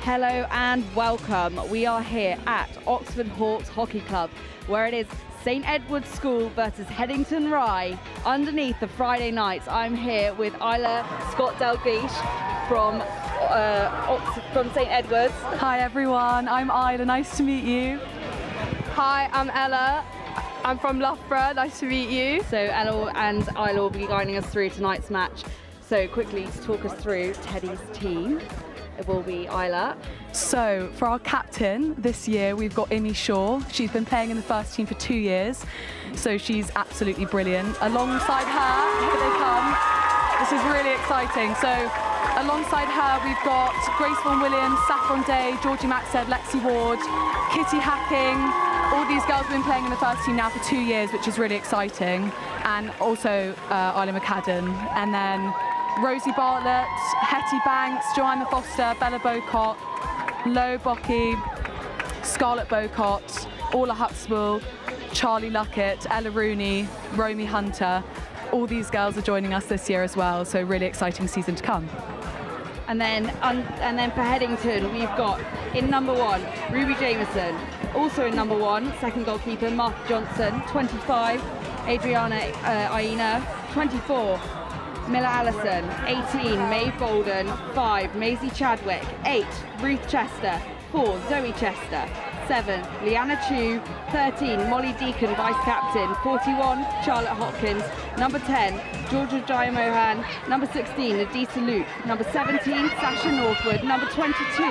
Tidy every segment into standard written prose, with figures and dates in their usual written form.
Hello and welcome. We are here at Oxford Hawks Hockey Club, where it is St Edward's School versus Headington Rye underneath the Friday nights. I'm here with Isla Scott-Dalglish from St Edward's. Hi everyone, I'm Isla, nice to meet you. Hi, I'm Ella. I'm from Loughborough, nice to meet you. So Ella and Isla will be guiding us through tonight's match. So quickly to talk us through Teddy's team, it will be Isla. So for our captain this year, we've got Imi Shaw. She's been playing in the first team for 2 years, so she's absolutely brilliant. Alongside her, here they come. This is really exciting. So alongside her, we've got Grace Vaughan-Williams, Saffron Day, Georgie Maxted, Lexi Ward, Kitty Hacking. All these girls have been playing in the first team now for 2 years, which is really exciting. And also Isla McCadden. And then Rosie Bartlett, Hetty Banks, Joanna Foster, Bella Bocott, Lo Bocky, Scarlett Bocott, Orla Huxtable, Charlie Luckett, Ella Rooney, Romy Hunter. All these girls are joining us this year as well, so really exciting season to come. And then for Headington, we've got in number 1, Ruby Jameson. Also in number 1, second goalkeeper, Martha Johnson, 25, Adriana Aina, 24, Miller Allison, 18, Maeve Bolden, 5, Maisie Chadwick, 8, Ruth Chester, 4, Zoe Chester, 7, Leanna Chu, 13, Molly Deacon, vice-captain, 41, Charlotte Hopkins, number 10, Georgia Jayamohan, number 16, Adisa Luke, number 17, Sasha Northwood, number 22,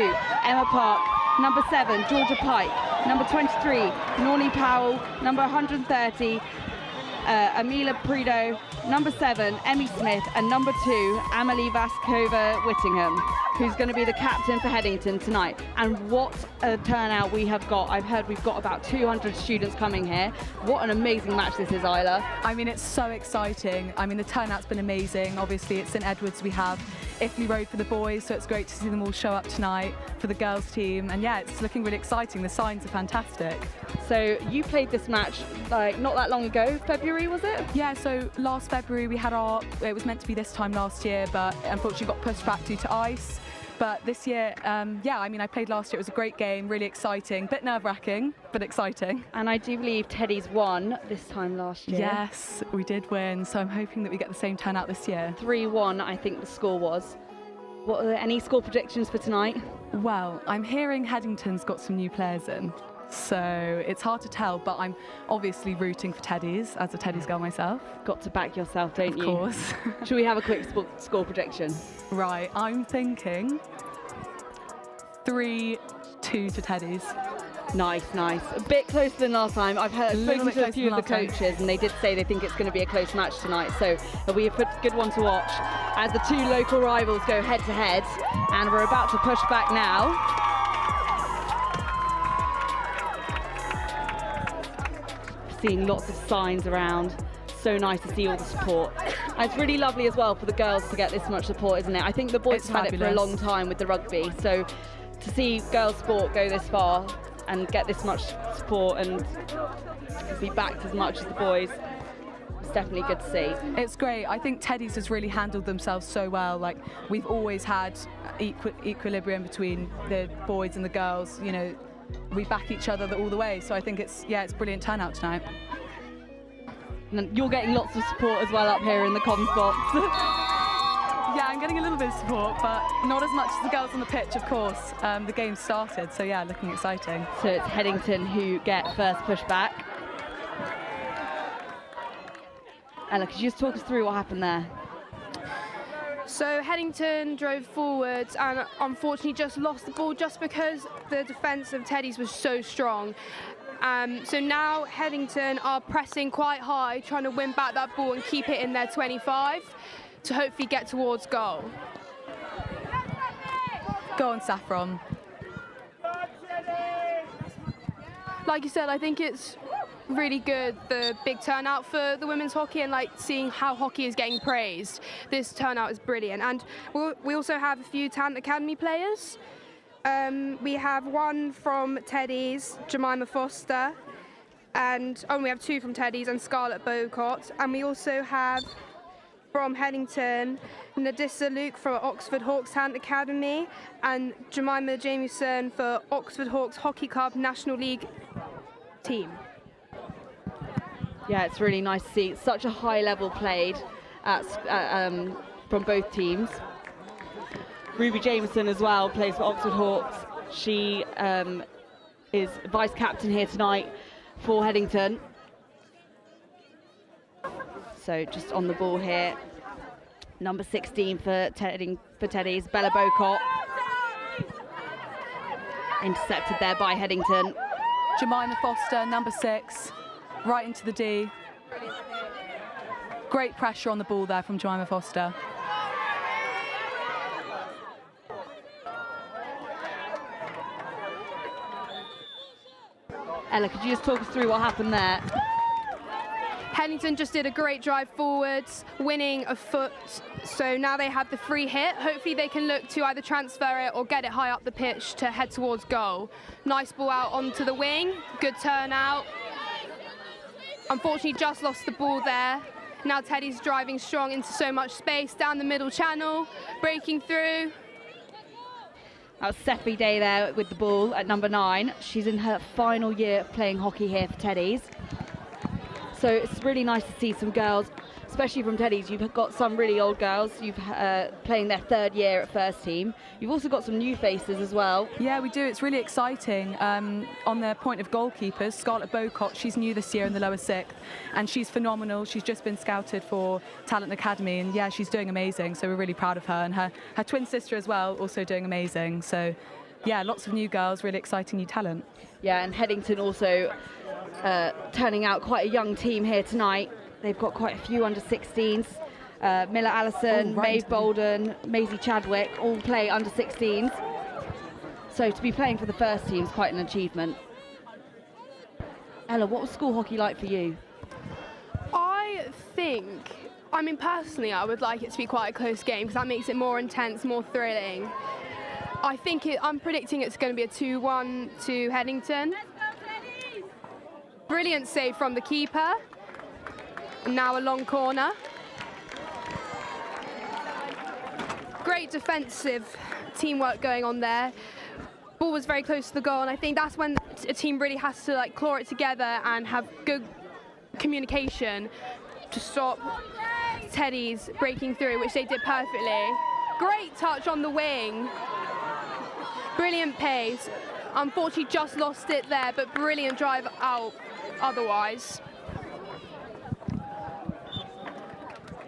Emma Park, number 7, Georgia Pike, number 23, Nornie Powell, number 130, Amila Prido, number 7, Emmy Smith, and number 2, Amelie Vaskova Whittingham, who's going to be the captain for Headington tonight. And what a turnout we have got. I've heard we've got about 200 students coming here. What an amazing match this is, Isla. I mean, it's so exciting. I mean, the turnout's been amazing. Obviously, at St Edward's we have Iffley Road for the boys, so it's great to see them all show up tonight for the girls team. And yeah, it's looking really exciting. The signs are fantastic. So you played this match like not that long ago, February was it? Yeah, so last February we had it was meant to be this time last year, but unfortunately got pushed back due to ice. But this year, yeah, I mean, I played last year. It was a great game, really exciting, bit nerve-wracking, but exciting. And I do believe Teddy's won this time last year. Yes, we did win, so I'm hoping that we get the same turnout this year. 3-1, I think the score was. What are there, any score predictions for tonight? Well, I'm hearing Headington's got some new players in, so it's hard to tell, but I'm obviously rooting for Teddy's, as a Teddy's girl myself. Got to back yourself, don't you? Of course. Should we have a quick score prediction? Right, I'm thinking 3-2 to Teddy's. Nice, nice. A bit closer than last time. I've spoken to a few of the coaches and they did say they think it's going to be a close match tonight, so it'll be a good one to watch as the 2 local rivals go head to head, and we're about to push back now. Seeing lots of signs around. So nice to see all the support. And it's really lovely as well for the girls to get this much support, isn't it? I think the boys have had it for a long time with the rugby, so to see girls sport go this far and get this much support and be backed as much as the boys, it's definitely good to see. It's great. I think Teddy's has really handled themselves so well. Like, we've always had equilibrium between the boys and the girls. You know, we back each other all the way, so I think it's brilliant turnout tonight. And you're getting lots of support as well up here in the comms box. Yeah, I'm getting a little bit of support, but not as much as the girls on the pitch, of course. The game started, so yeah, looking exciting. So it's Headington who get first push back. Ella, could you just talk us through what happened there? So Headington drove forwards and unfortunately just lost the ball just because the defence of Teddy's was so strong. So now Headington are pressing quite high, trying to win back that ball and keep it in their 25 to hopefully get towards goal. Go on, Saffron. Like you said, I think it's really good, the big turnout for the women's hockey, and like seeing how hockey is getting praised. This turnout is brilliant. And we also have a few Talent Academy players. We have one from Teddy's, Jemima Foster, and we have 2 from Teddy's and Scarlett Bocott. And we also have from Headington, Nadissa Luke from Oxford Hawks Talent Academy, and Jemima Jamieson for Oxford Hawks Hockey Club National League team. Yeah, it's really nice to see such a high level played from both teams. Ruby Jameson as well plays for Oxford Hawks. She is vice captain here tonight for Headington. So just on the ball here, number 16 for Teddies, Bella Bocott. Intercepted there by Headington. Jemima Foster, number 6, right into the D. Great pressure on the ball there from Jemima Foster. Ella, could you just talk us through what happened there? Headington just did a great drive forwards, winning a foot, so now they have the free hit. Hopefully they can look to either transfer it or get it high up the pitch to head towards goal. Nice ball out onto the wing, good turnout. Unfortunately just lost the ball there. Now Teddy's driving strong into so much space, down the middle channel, breaking through. That was Sephi Day there with the ball at number 9. She's in her final year of playing hockey here for Teddies. So it's really nice to see some girls, especially from Teddies. You've got some really old girls you've playing their 3rd year at first team. You've also got some new faces as well. Yeah, we do. It's really exciting. On the point of goalkeepers, Scarlett Bocott, she's new this year in the lower 6th, and she's phenomenal. She's just been scouted for Talent Academy, and yeah, she's doing amazing. So we're really proud of her, and her twin sister as well, also doing amazing. So yeah, lots of new girls, really exciting new talent. Yeah, and Headington also turning out quite a young team here tonight. They've got quite a few under 16s. Miller Allison, Maeve Bolden, Maisie Chadwick all play under 16s. So to be playing for the first team is quite an achievement. Ella, what was school hockey like for you? I mean personally I would like it to be quite a close game because that makes it more intense, more thrilling. I'm predicting it's going to be a 2-1 to Headington. Brilliant save from the keeper. And now a long corner. Great defensive teamwork going on there. Ball was very close to the goal, and I think that's when a team really has to claw it together and have good communication to stop Teddies breaking through, which they did perfectly. Great touch on the wing. Brilliant pace. Unfortunately just lost it there, but brilliant drive out otherwise.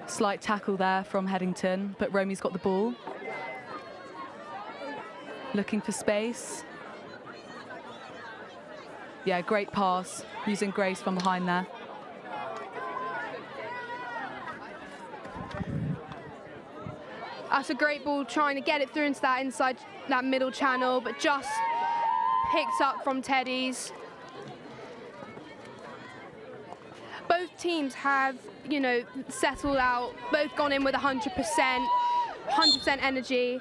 Slight tackle there from Headington, but Romy's got the ball. Looking for space. Yeah, great pass, using grace from behind there. That's a great ball, trying to get it through into that middle channel, but just picked up from Teddies. Both teams have, settled out, both gone in with 100% energy.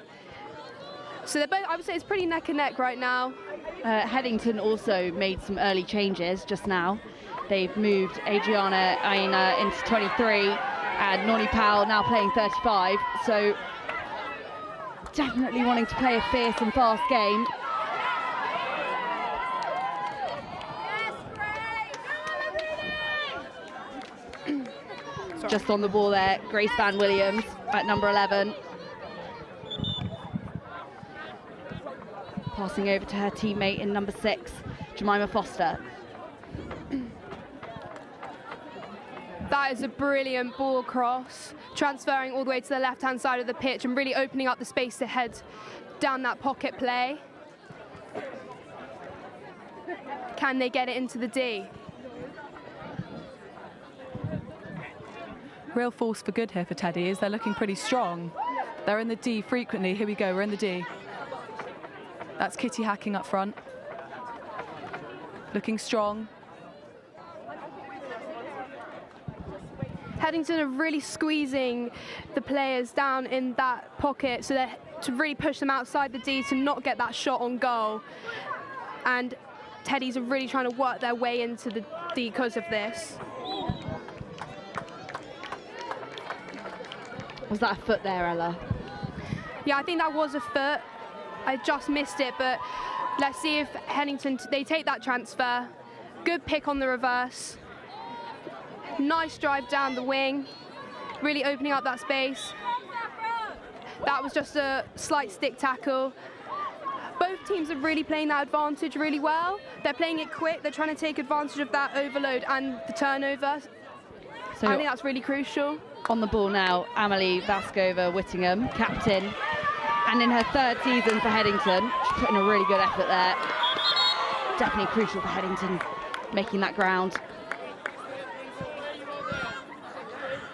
So they're both, I would say it's pretty neck and neck right now. Headington also made some early changes just now. They've moved Adriana Aina into 23 and Noni Powell now playing 35. So definitely wanting to play a fierce and fast game. Just on the ball there, Grace Van Williams at number 11. Passing over to her teammate in number 6, Jemima Foster. That is a brilliant ball cross, transferring all the way to the left-hand side of the pitch and really opening up the space to head down that pocket play. Can they get it into the D? Real force for good here for Teddies. They're looking pretty strong. They're in the D frequently. Here we go, we're in the D. That's Kitty Hacking up front. Looking strong. Headington are really squeezing the players down in that pocket so that to really push them outside the D to not get that shot on goal. And Teddies are really trying to work their way into the D because of this. Was that a foot there, Ella? Yeah, I think that was a foot. I just missed it, but let's see if Headington, they take that transfer. Good pick on the reverse. Nice drive down the wing, really opening up that space. That was just a slight stick tackle. Both teams are really playing that advantage really well. They're playing it quick. They're trying to take advantage of that overload and the turnover. So I think that's really crucial. On the ball now, Amelie Vaskova-Whittingham, captain. And in her third season for Headington, she's putting a really good effort there. Definitely crucial for Headington, making that ground.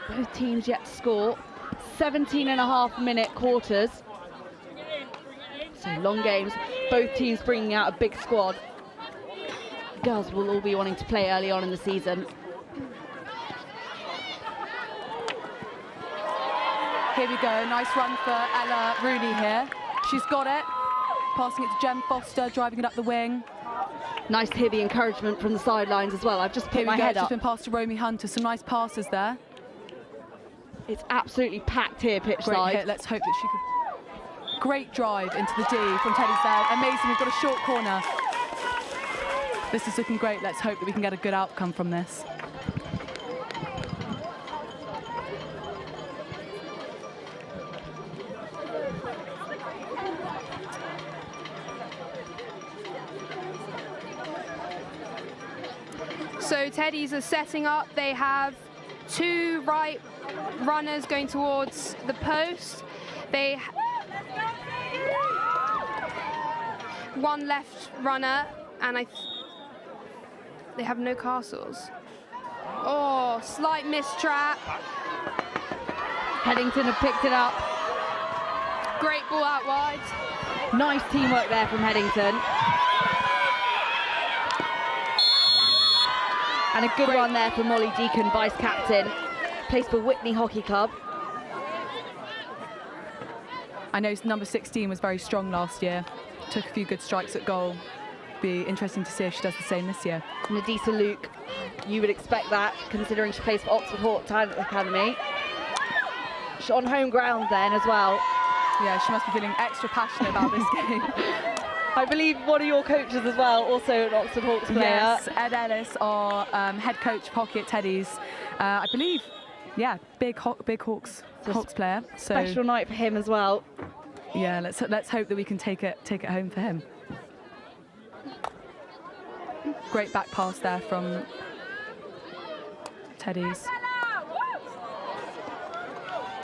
Both teams yet to score. 17.5-minute quarters. So long games, both teams bringing out a big squad. The girls will all be wanting to play early on in the season. Here we go, nice run for Ella Rooney here. She's got it, passing it to Jem Foster, driving it up the wing. Nice to hear the encouragement from the sidelines as well. I've just put my head up. She's been passed to Romy Hunter, some nice passes there. It's absolutely packed here pitch Great side. hit, let's hope that she could. Great drive into the D from Teddy's there. Amazing, we've got a short corner. This is looking great. Let's hope that we can get a good outcome from this. So Teddies are setting up. They have two right runners going towards the post. They one left runner, and they have no castles. Oh, slight mistrap. Headington have picked it up. Great ball out wide. Nice teamwork there from Headington. And a good run there for Molly Deacon, vice captain. Plays for Whitney Hockey Club. I know number 16 was very strong last year. Took a few good strikes at goal. Be interesting to see if she does the same this year. Nadisa Luke, you would expect that, considering she plays for Oxford Hawk Talent Academy. She's on home ground then as well. Yeah, she must be feeling extra passionate about this game. I believe one of your coaches as well, also an Oxford Hawks player. Yes, Ed Ellis, our head coach of hockey at Teddy's. I believe, yeah, big Hawks player. So special night for him as well. Yeah, let's hope that we can take it home for him. Great back pass there from Teddy's.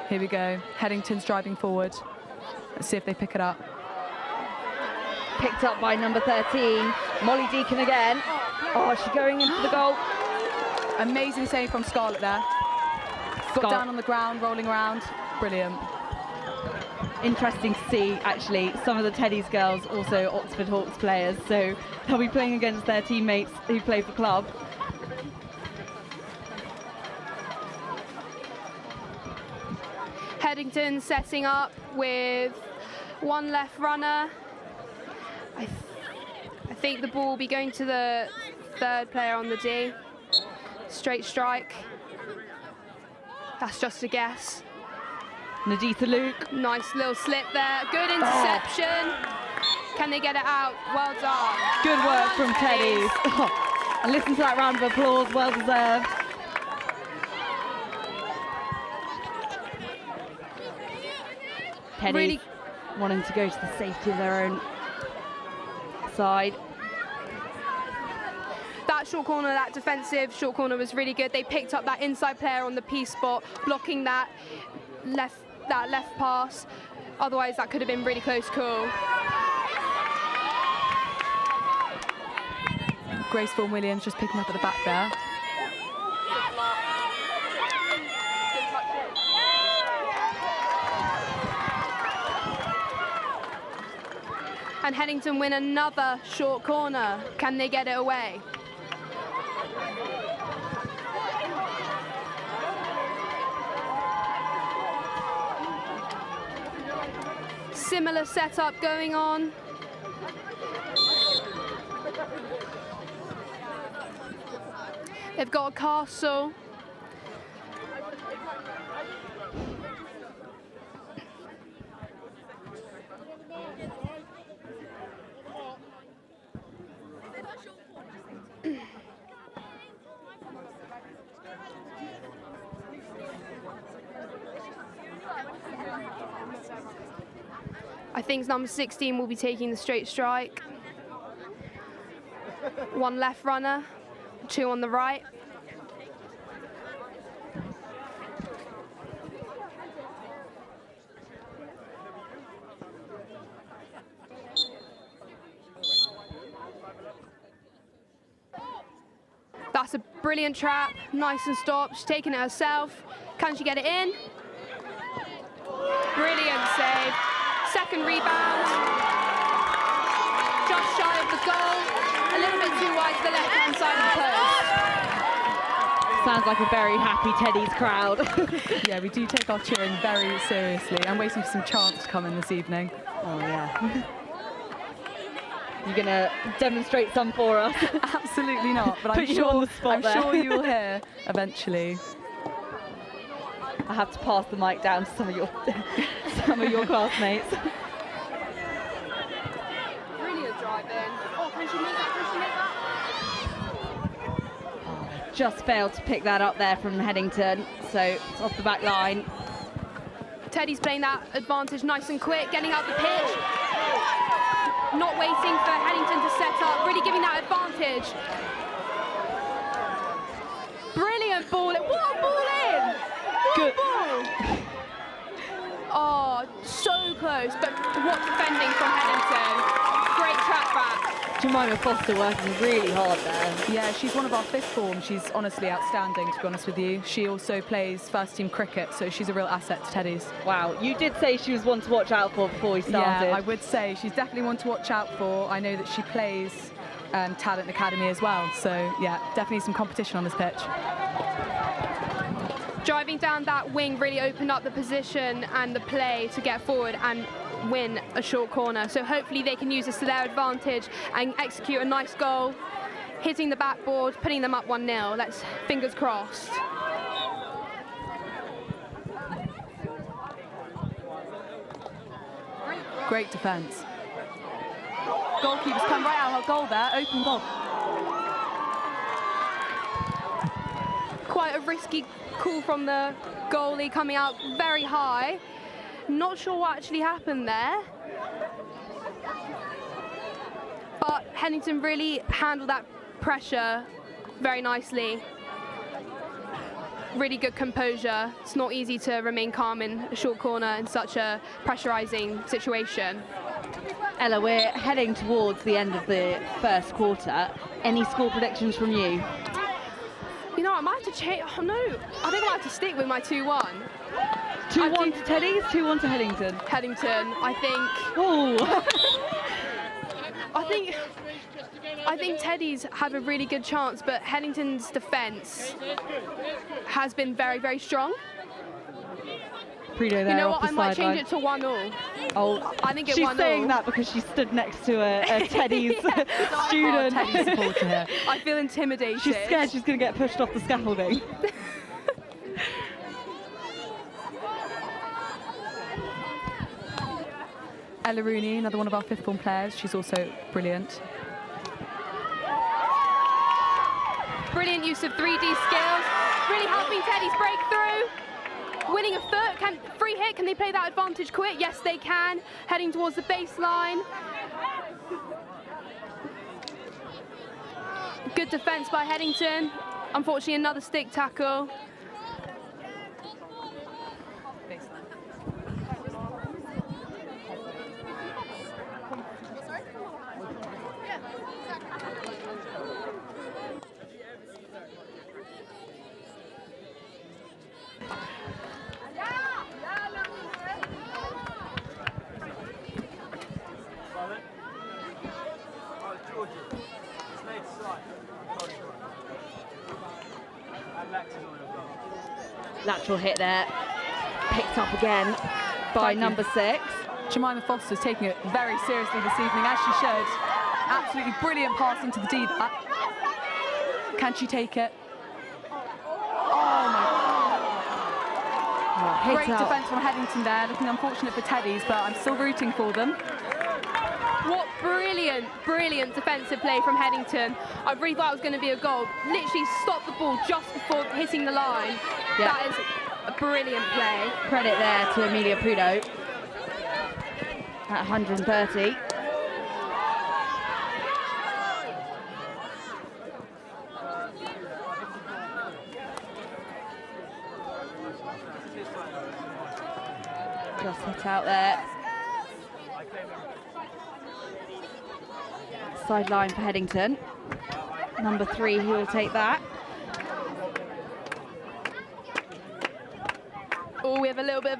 Here we go. Headington's driving forward. Let's see if they pick it up. Picked up by number 13, Molly Deacon again. Oh, she's going in for the goal. Amazing save from Scarlett there. Got down on the ground, rolling around. Brilliant. Interesting to see, actually, some of the Teddy's girls also Oxford Hawks players, so they'll be playing against their teammates who play for club. Headington setting up with one left runner. I think the ball will be going to the third player on the D. Straight strike. That's just a guess. Nadisa Luke. Nice little slip there. Good interception. Can they get it out? Well done. Good work from Teddy's. And listen to that round of applause, well deserved. Teddy's really wanting to go to the safety of their own side. That short corner, that defensive short corner was really good. They picked up that inside player on the P spot, blocking that left pass. Otherwise, that could have been really close call. Grace Vaughan Williams just picking up at the back there. And Headington win another short corner. Can they get it away? Similar setup going on. They've got a castle. I think number 16 will be taking the straight strike. 1 left runner, 2 on the right. That's a brilliant trap, nice and stopped. She's taking it herself. Can she get it in? Brilliant save. Second rebound. Just shy of the goal. A little bit too wide to the left-hand side of the post. Sounds like a very happy Teddy's crowd. Yeah, we do take our cheering very seriously. I'm waiting for some chants to come in this evening. Oh, yeah. You're going to demonstrate some for us? Absolutely not, but I'm sure you will hear eventually. I have to pass the mic down to some of your classmates. Brilliant drive in. Oh, can she make that? Can she make that? Just failed to pick that up there from Headington, so it's off the back line. Teddy's playing that advantage nice and quick, getting out the pitch. Not waiting for Headington to set up, really giving that advantage. Brilliant ball in. What a ball in! What a ball! Oh, so close, but what defending from Headington. Great track back. Jemima Foster working really hard there. Yeah, she's one of our 5th form. She's honestly outstanding, to be honest with you. She also plays first team cricket, so she's a real asset to Teddy's. Wow, you did say she was one to watch out for before we started. Yeah, I would say she's definitely one to watch out for. I know that she plays Talent Academy as well, so yeah, definitely some competition on this pitch. Driving down that wing really opened up the position and the play to get forward and win a short corner. So hopefully they can use this to their advantage and execute a nice goal, hitting the backboard, putting them up 1-0. Let's fingers crossed. Great defence. Goalkeeper's come right out her goal there, open goal. Quite a risky call from the goalie, coming out very high. Not sure what actually happened there. But Headington really handled that pressure very nicely. Really good composure. It's not easy to remain calm in a short corner in such a pressurising situation. Ella, we're heading towards the end of the first quarter. Any score predictions from you? You know, I might have to change. Oh, no, I think I might have to stick with my 2-1. 2-1 to Teddy's, 2-1 to Headington. Headington, I think. Oh. I think Teddy's have a really good chance, but Headington's defence has been very, very strong. Prido there. You know off what? the I might sideline. change it to 1-0. Oh, I think it's 1-0. she's saying that because she stood next to a Teddy's student. Teddy's supporter here. I feel intimidated. She's scared she's going to get pushed off the scaffolding. Ella Rooney, another one of our 5th form players. She's also brilliant. Brilliant use of 3D skills. Really helping Teddy's breakthrough. Winning a foot. Free hit. Can they play that advantage quick? Yes, they can. Heading towards the baseline. Good defence by Headington. Unfortunately, another stick tackle. Lateral hit there, picked up again by number 6. Jemima Foster's taking it very seriously this evening, as she should. Absolutely brilliant pass into the deep. Can she take it? Oh my! Great defence from Headington there. Looking unfortunate for Teddy's, but I'm still rooting for them. What brilliant, brilliant defensive play from Headington. I really thought it was going to be a goal. Literally stopped the ball just before hitting the line. Yep. That is a brilliant play. Credit there to Amelia Prido. at 130. Just hit out there. Sideline for Headington. Number 3, he will take that. Oh, we have a little bit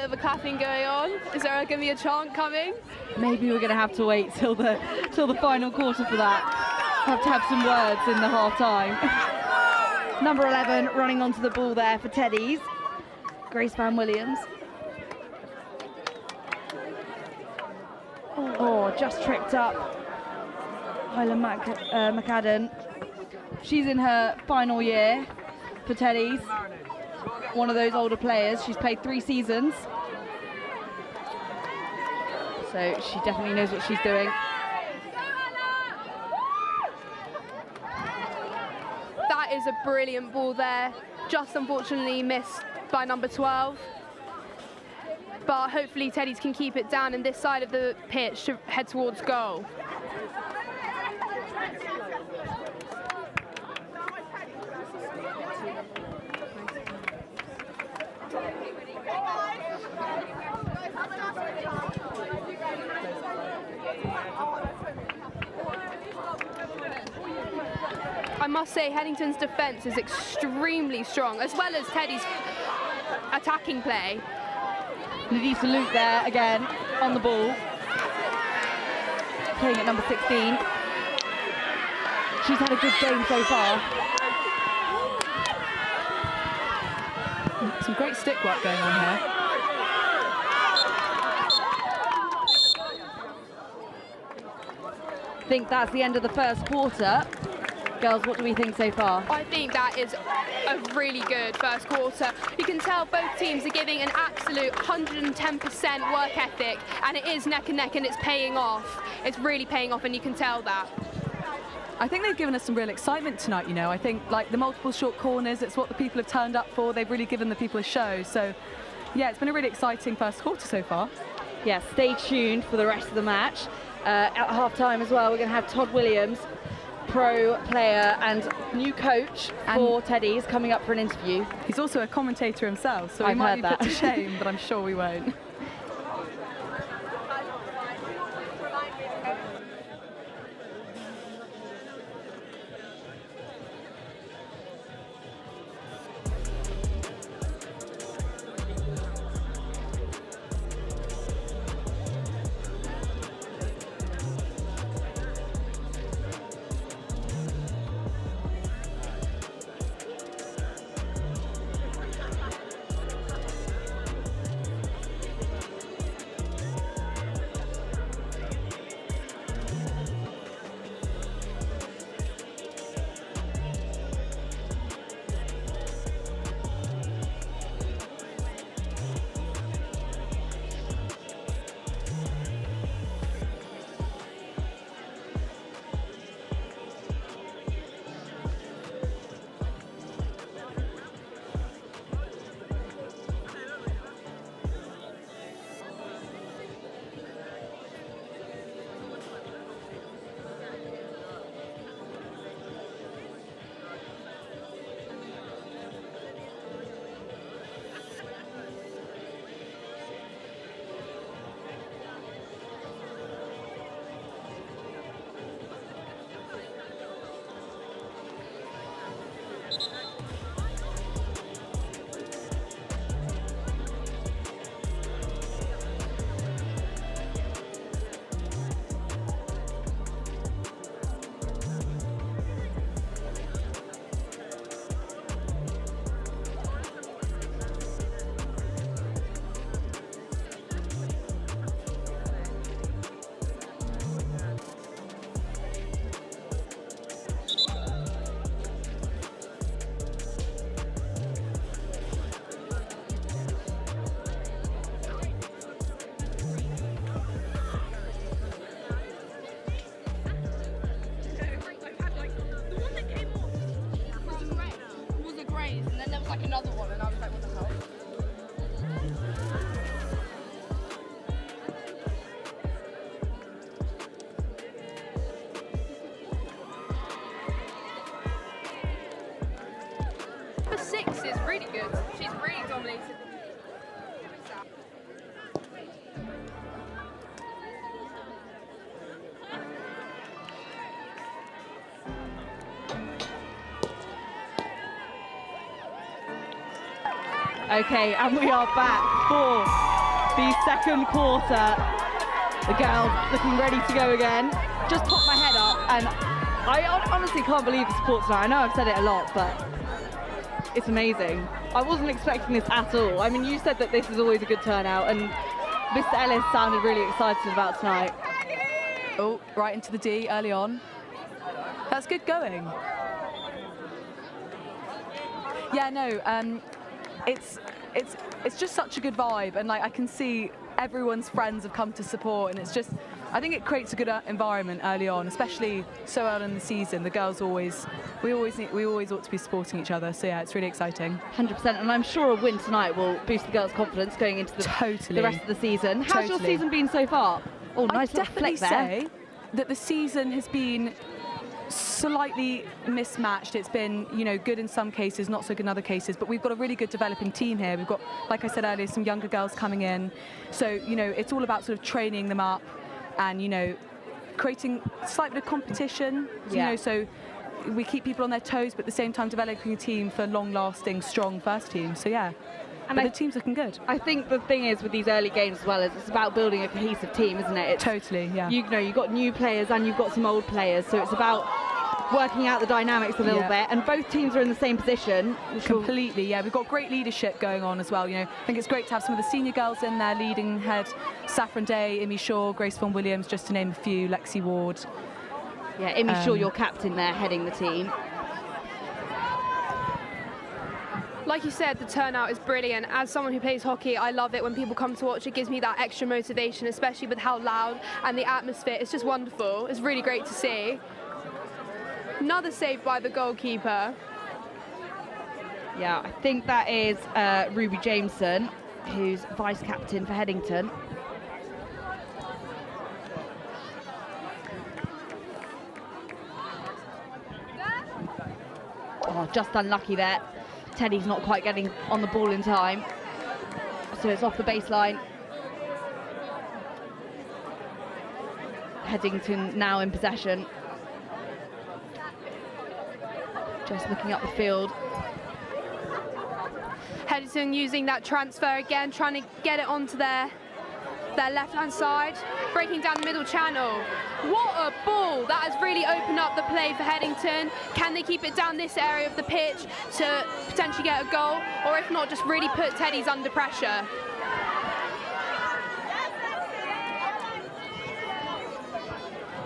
of a clapping going on. Is there going to be a chant coming? Maybe we're going to have to wait till the final quarter for that. Have to have some words in the half time. Number 11 running onto the ball there for Teddies. Grace Van Williams. Oh, just tripped up. Hyla McAdden. She's in her final year for Teddies. One of those older players. She's played 3 seasons. So she definitely knows what she's doing. That is a brilliant ball there. Just unfortunately missed by number 12. But hopefully Teddies can keep it down in this side of the pitch to head towards goal. I must say Headington's defence is extremely strong, as well as Teddy's attacking play. Nadisa Luke there again on the ball. Playing at number 16. She's had a good game so far. Some great stick work going on here. I think that's the end of the first quarter. Girls, what do we think so far? I think that is a really good first quarter. You can tell both teams are giving an absolute 110% work ethic, and it is neck and neck, and it's paying off. It's really paying off, and you can tell that. I think they've given us some real excitement tonight, you know. I think, like, the multiple short corners, it's what the people have turned up for. They've really given the people a show. So, yeah, it's been a really exciting first quarter so far. Yeah, stay tuned for the rest of the match. At half-time as well, we're going to have Todd Williams, pro player and new coach for Teddies, coming up for an interview. He's also a commentator himself, so I've he might be heard put that. to shame, but I'm sure we won't. Another one, and I was like, what the hell? Okay, and we are back for the second quarter. The girls looking ready to go again. Just popped my head up, and I honestly can't believe the support tonight. I know I've said it a lot, but it's amazing. I wasn't expecting this at all. I mean, you said that this is always a good turnout, and Mr. Ellis sounded really excited about tonight. Oh, right into the D early on. That's good going. Yeah, no, it's just such a good vibe, and like I can see everyone's friends have come to support, and it's just, I think it creates a good environment early on, especially so early in the season. The girls we always ought to be supporting each other. So yeah, it's really exciting. 100%, and I'm sure a win tonight will boost the girls' confidence going into the rest of the season. How's your season been so far? Oh, nice little flick there. I'd definitely say that the season has been slightly mismatched. It's been, you know, good in some cases, not so good in other cases, but we've got a really good developing team here. We've got, like I said earlier, some younger girls coming in. So, you know, it's all about sort of training them up and, you know, creating a slight bit of competition, you know, so we keep people on their toes, but at the same time developing a team for long-lasting, strong first team. So, yeah. And the team's looking good. I think the thing is with these early games as well is it's about building a cohesive team, isn't it? Totally, yeah. You know, you've got new players and you've got some old players, so it's about working out the dynamics a little bit, and both teams are in the same position. Completely, yeah. We've got great leadership going on as well. You know, I think it's great to have some of the senior girls in there leading head. Saffron Day, Imi Shaw, Grace Vaughan Williams, just to name a few, Lexi Ward. Yeah, Imi Shaw, your captain there, heading the team. Like you said, the turnout is brilliant. As someone who plays hockey, I love it when people come to watch. It gives me that extra motivation, especially with how loud and the atmosphere. It's just wonderful. It's really great to see. Another save by the goalkeeper. Yeah, I think that is Ruby Jameson, who's vice captain for Headington. Oh, just unlucky there. Teddy's not quite getting on the ball in time. So it's off the baseline. Headington now in possession. Just looking up the field. Headington using that transfer again, trying to get it onto their left-hand side, breaking down the middle channel. What a ball! That has really opened up the play for Headington. Can they keep it down this area of the pitch to potentially get a goal? Or if not, just really put Teddy's under pressure?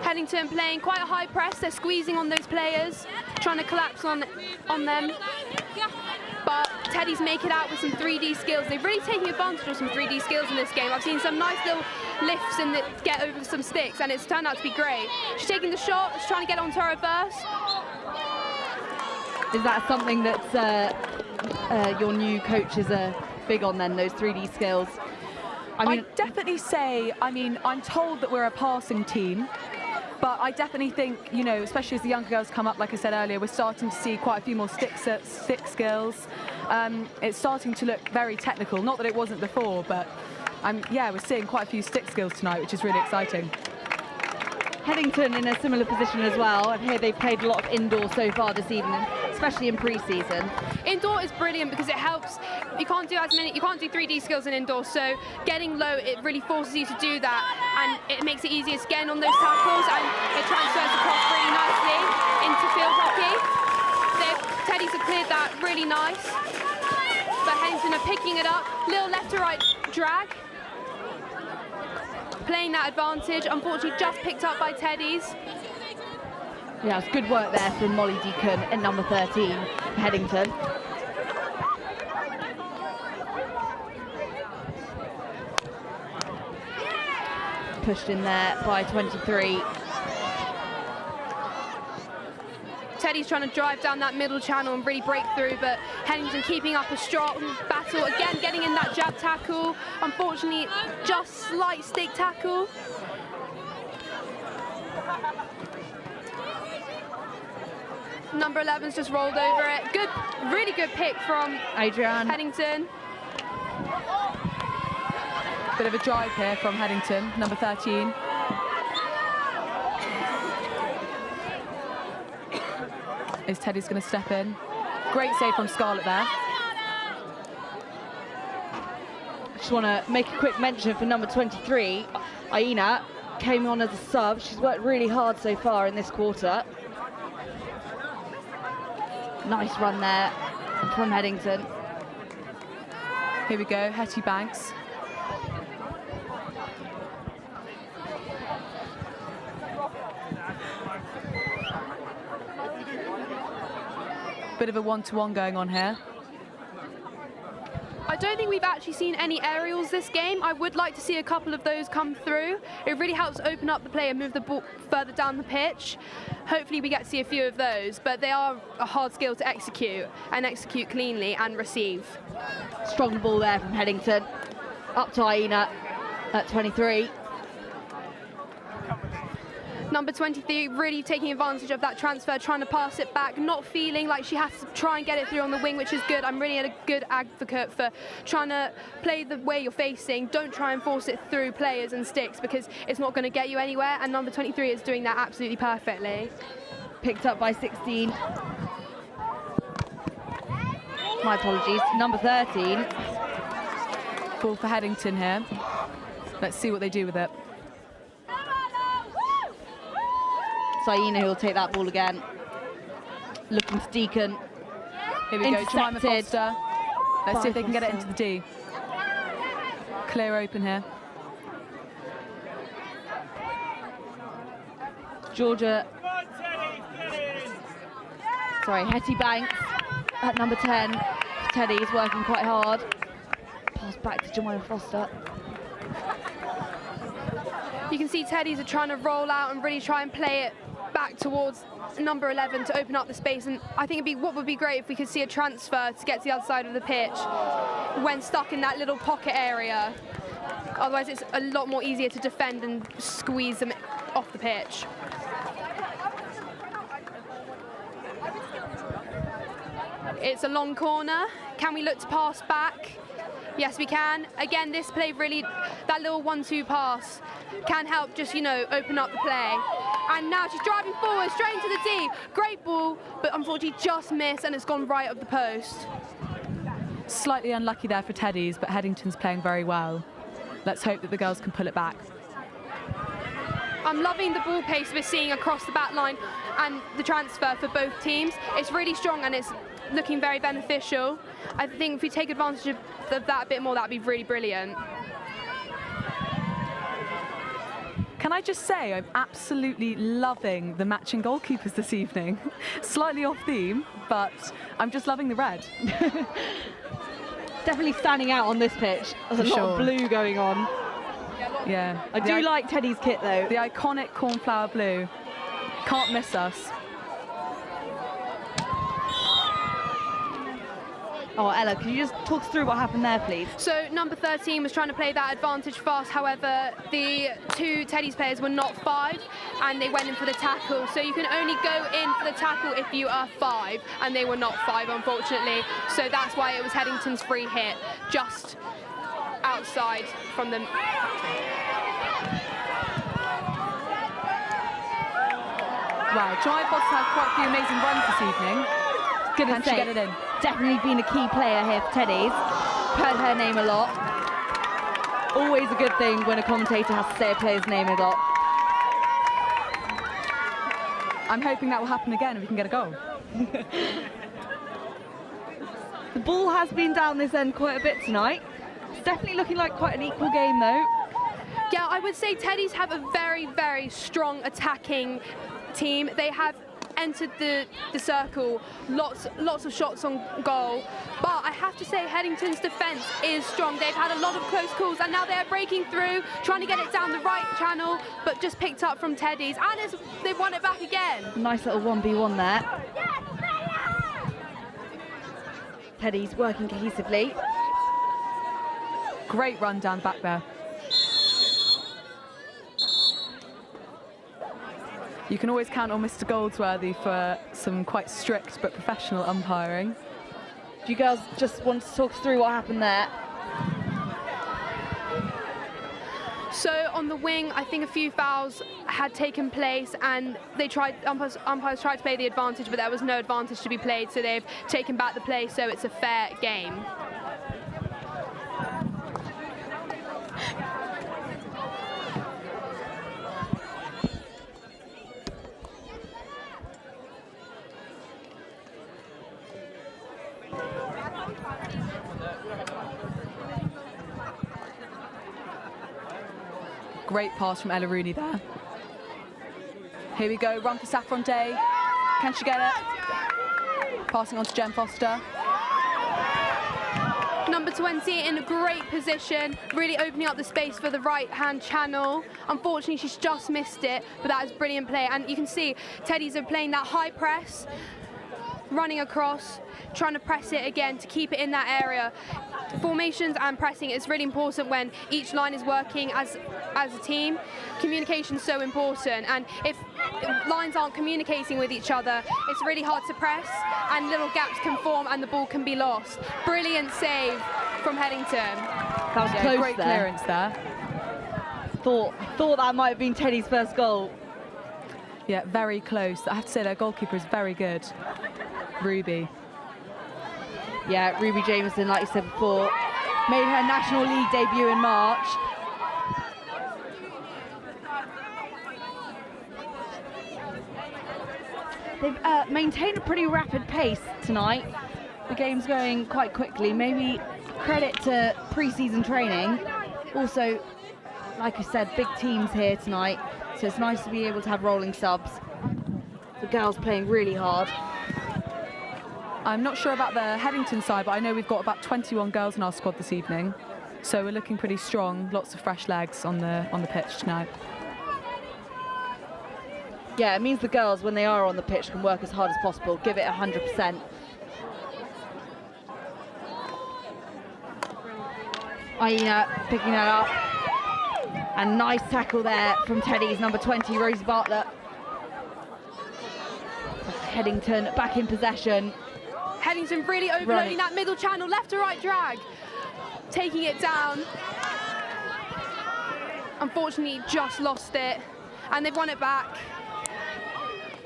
Headington playing quite a high press. They're squeezing on those players, trying to collapse on them. But Teddy's make it out with some 3D skills. They've really taken advantage of some 3D skills in this game. I've seen some nice little lifts and get over some sticks, and it's turned out to be great. She's taking the shot, she's trying to get onto her reverse. Is that something that your new coaches are big on then, those 3D skills? I'd definitely say, I'm told that we're a passing team, but I definitely think, you know, especially as the younger girls come up, like I said earlier, we're starting to see quite a few more stick skills. It's starting to look very technical. Not that it wasn't before, but yeah, we're seeing quite a few stick skills tonight, which is really exciting. Headington in a similar position as well. And here they've played a lot of indoor so far this evening, especially in pre-season. Indoor is brilliant because it helps. You can't do 3D skills in indoor, so getting low, it really forces you to do that, and it makes it easier to get in on those tackles, and it transfers across really nicely into field hockey. Teddies have cleared that really nice, but Headington are picking it up. Little left to right drag, playing that advantage. Unfortunately, just picked up by Teddies. Yeah, it's good work there from Molly Deacon at number 13, Headington. Pushed in there by 23. Teddy's trying to drive down that middle channel and really break through, but Headington keeping up a strong battle. Again, getting in that jab tackle. Unfortunately, just slight stick tackle. Number 11's just rolled over it. Good, really good pick from Adrian Headington. Bit of a drive here from Headington, number 13. Is Teddy's going to step in? Great save from Scarlett there. just want to make a quick mention for number 23, Aina, came on as a sub. She's worked really hard so far in this quarter. Nice run there from Headington. Here we go, Hetty Banks. Bit of a one-to-one going on here. I don't think we've actually seen any aerials this game. I would like to see a couple of those come through. It really helps open up the play and move the ball further down the pitch. Hopefully we get to see a few of those, but they are a hard skill to execute, and execute cleanly and receive. Strong ball there from Headington. Up to Aina at 23. Number 23 really taking advantage of that transfer, trying to pass it back, not feeling like she has to try and get it through on the wing, which is good. I'm really a good advocate for trying to play the way you're facing. Don't try and force it through players and sticks, because it's not going to get you anywhere, and number 23 is doing that absolutely perfectly. Picked up by 16. My apologies, number 13. Ball for Headington here. Let's see what they do with it. Aina who will take that ball again. Looking to Deacon. Here we go, Jemima Intercepted. Foster. Let's see if they can get it into the D. Clear open here. Georgia. Sorry, Hetty Banks at number 10. Teddy is working quite hard. Pass back to Jemima Foster. You can see Teddies are trying to roll out and really try and play it back towards number 11 to open up the space, and I think what would be great if we could see a transfer to get to the other side of the pitch when stuck in that little pocket area. Otherwise it's a lot more easier to defend and squeeze them off the pitch. It's a long corner. Can we look to pass back? Yes, we can. Again, this play really, that little 1-2 pass can help just, you know, open up the play. And now she's driving forward, straight into the D. Great ball, but unfortunately just missed, and it's gone right of the post. Slightly unlucky there for Teddies, but Headington's playing very well. Let's hope that the girls can pull it back. I'm loving the ball pace we're seeing across the back line and the transfer for both teams. It's really strong and it's looking very beneficial. I think if we take advantage of that a bit more, that'd be really brilliant. Can I just say, I'm absolutely loving the matching goalkeepers this evening. Slightly off theme, but I'm just loving the red. Definitely standing out on this pitch. There's a lot of blue going on. Yeah. I do like Teddy's kit though. The iconic cornflower blue. Can't miss us. Oh, Ella, can you just talk us through what happened there, please? So number 13 was trying to play that advantage fast. However, the two Teddy's players were not 5 and they went in for the tackle. So you can only go in for the tackle if you are 5, and they were not 5, unfortunately. So that's why it was Headington's free hit, just outside from them. Wow, Jai Foster had quite a few amazing runs this evening. Can she get it in? Definitely been a key player here for Teddy's. Heard her name a lot. Always a good thing when a commentator has to say a player's name a lot. I'm hoping that will happen again and we can get a goal. The ball has been down this end quite a bit tonight. It's definitely looking like quite an equal game though. Yeah, I would say Teddy's have a very, very strong attacking team. They have entered the circle, lots of shots on goal, but I have to say Headington's defence is strong. They've had a lot of close calls and now they're breaking through, trying to get it down the right channel, but just picked up from Teddy's, and they've won it back again. Nice little 1v1 there. Teddy's working cohesively. Great run down the back there. You can always count on Mr. Goldsworthy for some quite strict but professional umpiring. Do you girls just want to talk us through what happened there? So on the wing, I think a few fouls had taken place and they umpires tried to play the advantage, but there was no advantage to be played, so they've taken back the play, so it's a fair game. Great pass from Ella Rooney there. Here we go, run for Saffron Day. Can she get it? Passing on to Jen Foster. Number 20 in a great position, really opening up the space for the right-hand channel. Unfortunately, she's just missed it, but that is brilliant play. And you can see Teddies are playing that high press, running across, trying to press it again to keep it in that area. Formations and pressing is really important when each line is working as a team. Communication is so important, and if lines aren't communicating with each other, it's really hard to press, and little gaps can form and the ball can be lost. Brilliant save from Headington. That was close. Great clearance there. Thought that might have been Teddy's first goal. Yeah, very close. I have to say their goalkeeper is very good. Ruby. Yeah, Ruby Jameson, like you said before, made her National League debut in March. They've maintained a pretty rapid pace tonight. The game's going quite quickly. Maybe credit to pre-season training. Also, like I said, big teams here tonight, so it's nice to be able to have rolling subs. The girls playing really hard. I'm not sure about the Headington side, but I know we've got about 21 girls in our squad this evening. So we're looking pretty strong, lots of fresh legs on the pitch tonight. Yeah, it means the girls, when they are on the pitch, can work as hard as possible, give it 100%. Aina picking that up. And nice tackle there from Teddy's number 20, Rosie Bartlett. Headington back in possession. Headington really overloading that middle channel, left to right drag, taking it down. Unfortunately, just lost it, and they've won it back.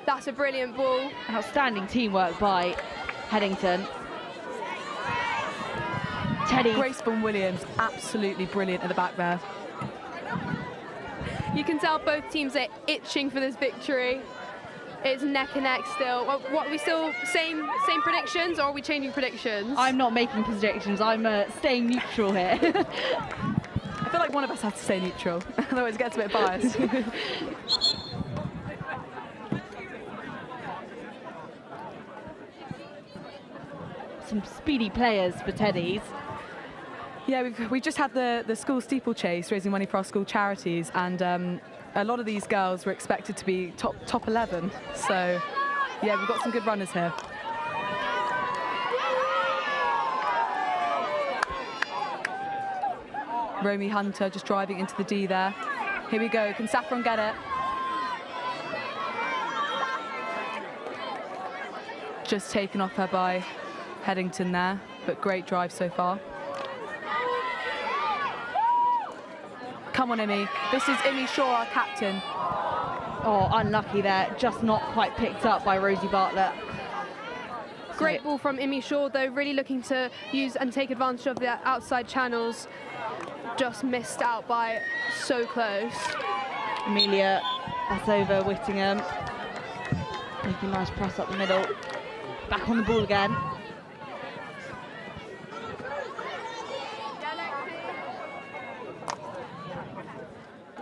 That's a brilliant ball. Outstanding teamwork by Headington. Teddy. Grace Williams, absolutely brilliant at the back there. You can tell both teams are itching for this victory. It's neck and neck still. What are we still same predictions, or are we changing predictions? I'm not making predictions. I'm staying neutral here. I feel like one of us has to stay neutral, otherwise it gets a bit biased. Some speedy players for Teddies. Yeah, we've just had the school steeplechase raising money for our school charities, and a lot of these girls were expected to be top 11. So, yeah, we've got some good runners here. Romy Hunter just driving into the D there. Here we go. Can Saffron get it? Just taken off her by Headington there, but great drive so far. Come on, Imi. This is Imi Shaw, our captain. Oh, unlucky there. Just not quite picked up by Rosie Bartlett. Great ball from Imi Shaw, though, really looking to use and take advantage of the outside channels. Just missed out by so close. Amelia, that's over Whittingham. Making a nice press up the middle. Back on the ball again.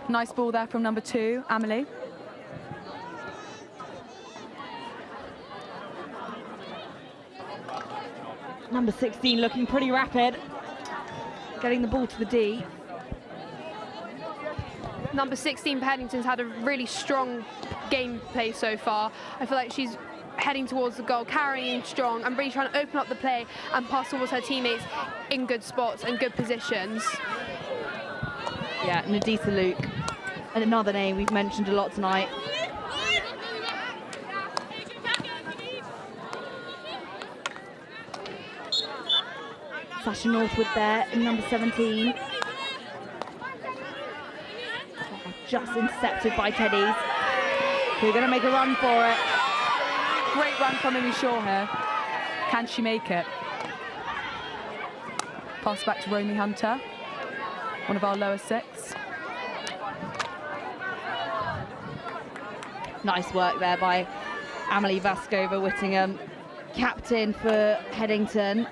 Nice ball there from number 2, Amelie. Number 16 looking pretty rapid. Getting the ball to the D. Number 16, Paddington's had a really strong gameplay so far. I feel like she's heading towards the goal, carrying strong, and really trying to open up the play and pass towards her teammates in good spots and good positions. Yeah, Nadisa Luke, and another name we've mentioned a lot tonight. Sasha Northwood there in number 17. Just intercepted by Teddies. We're going to make a run for it. Great run from Imi Shaw here. Can she make it? Pass back to Romy Hunter, one of our lower 6. Nice work there by Amelie Vaskova Whittingham, captain for Headington.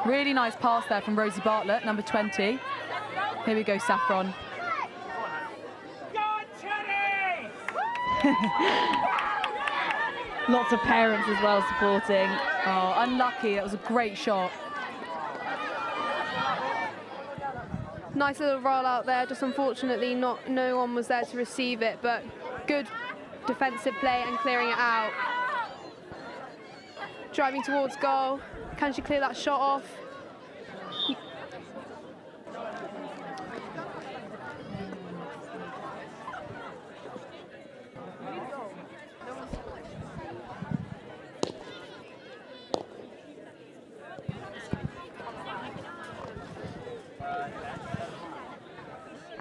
Really nice pass there from Rosie Bartlett, number 20. Here we go, Saffron. Lots of parents as well supporting. Oh, unlucky. That was a great shot. Nice little roll out there, just unfortunately no one was there to receive it, but good defensive play and clearing it out. Driving towards goal. Can she clear that shot off?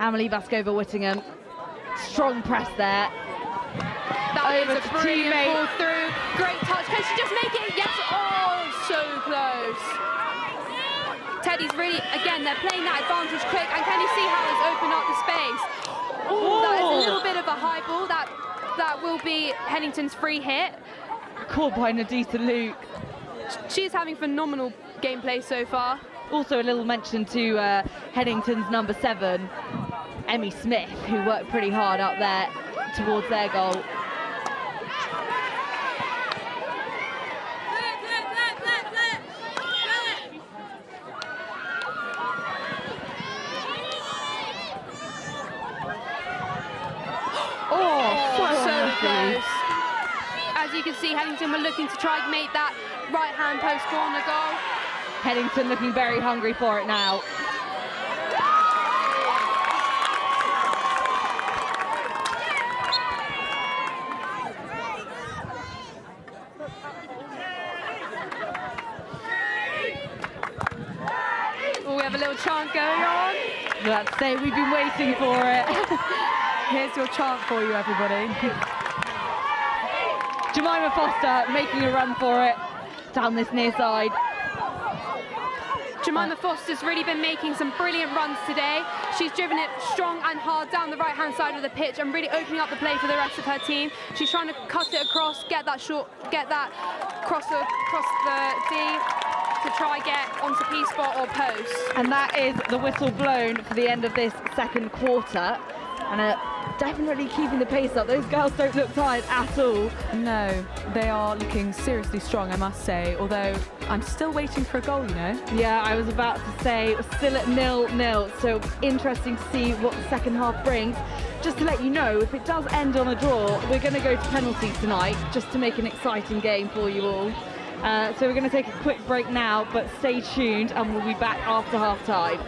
Amelie Vaskova-Whittingham, strong press there. That Over is a to brilliant teammate. ball through. Great touch. Can she just make it? Yes. Oh, so close. Teddy's really, again, they're playing that advantage quick. And can you see how it's opened up the space? Oh, that is a little bit of a high ball. That will be Headington's free hit. Caught by Nadita Luke. She's having phenomenal gameplay so far. Also a little mention to Headington's number 7, Emmy Smith, who worked pretty hard up there towards their goal. So close. As you can see, Headington were looking to try and make that right-hand post corner goal. Headington looking very hungry for it now. Oh, we have a little chant going on. Let's say we've been waiting for it. Here's your chant for you, everybody. Jemima Foster making a run for it down this near side. Jemima Foster's really been making some brilliant runs today. She's driven it strong and hard down the right-hand side of the pitch and really opening up the play for the rest of her team. She's trying to cut it across, get that cross across the D to try get onto P-spot or post. And that is the whistle blown for the end of this second quarter. And definitely keeping the pace up. Those girls don't look tired at all. No, they are looking seriously strong, I must say, although I'm still waiting for a goal, you know. Yeah, I was about to say, still at 0-0, so interesting to see what the second half brings. Just to let you know, if it does end on a draw, we're going to go to penalties tonight, just to make an exciting game for you all. So we're going to take a quick break now, but stay tuned and we'll be back after half-time.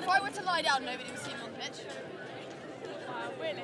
If I were to lie down, nobody would see me on the pitch. Really?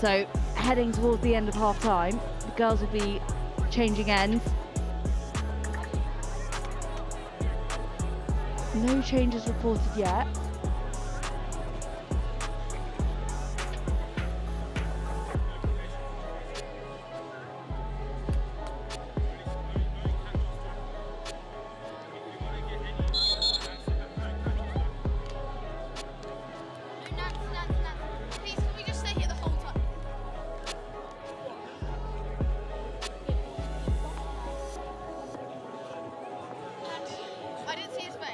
So heading towards the end of half time, the girls will be changing ends. No changes reported yet. Please, can we just stay here the whole time? I didn't see his face.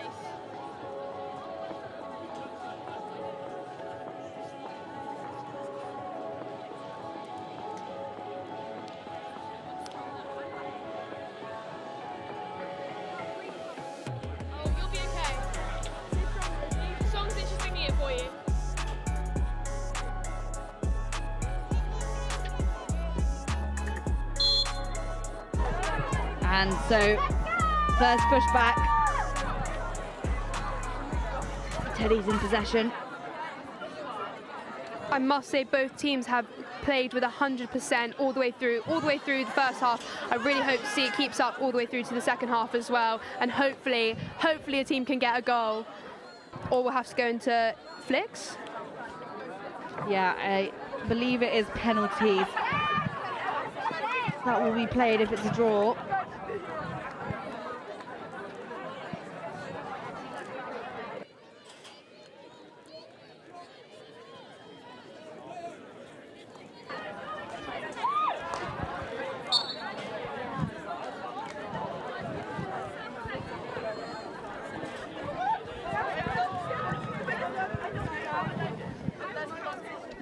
Oh, you'll be okay. The song's interesting here for you. And so, first push back. Teddy's in possession. I must say both teams have played with 100% all the way through the first half. I really hope to see it keeps up all the way through to the second half as well, and hopefully a team can get a goal, or we'll have to go into flicks. Yeah, I believe it is penalties that will be played if it's a draw.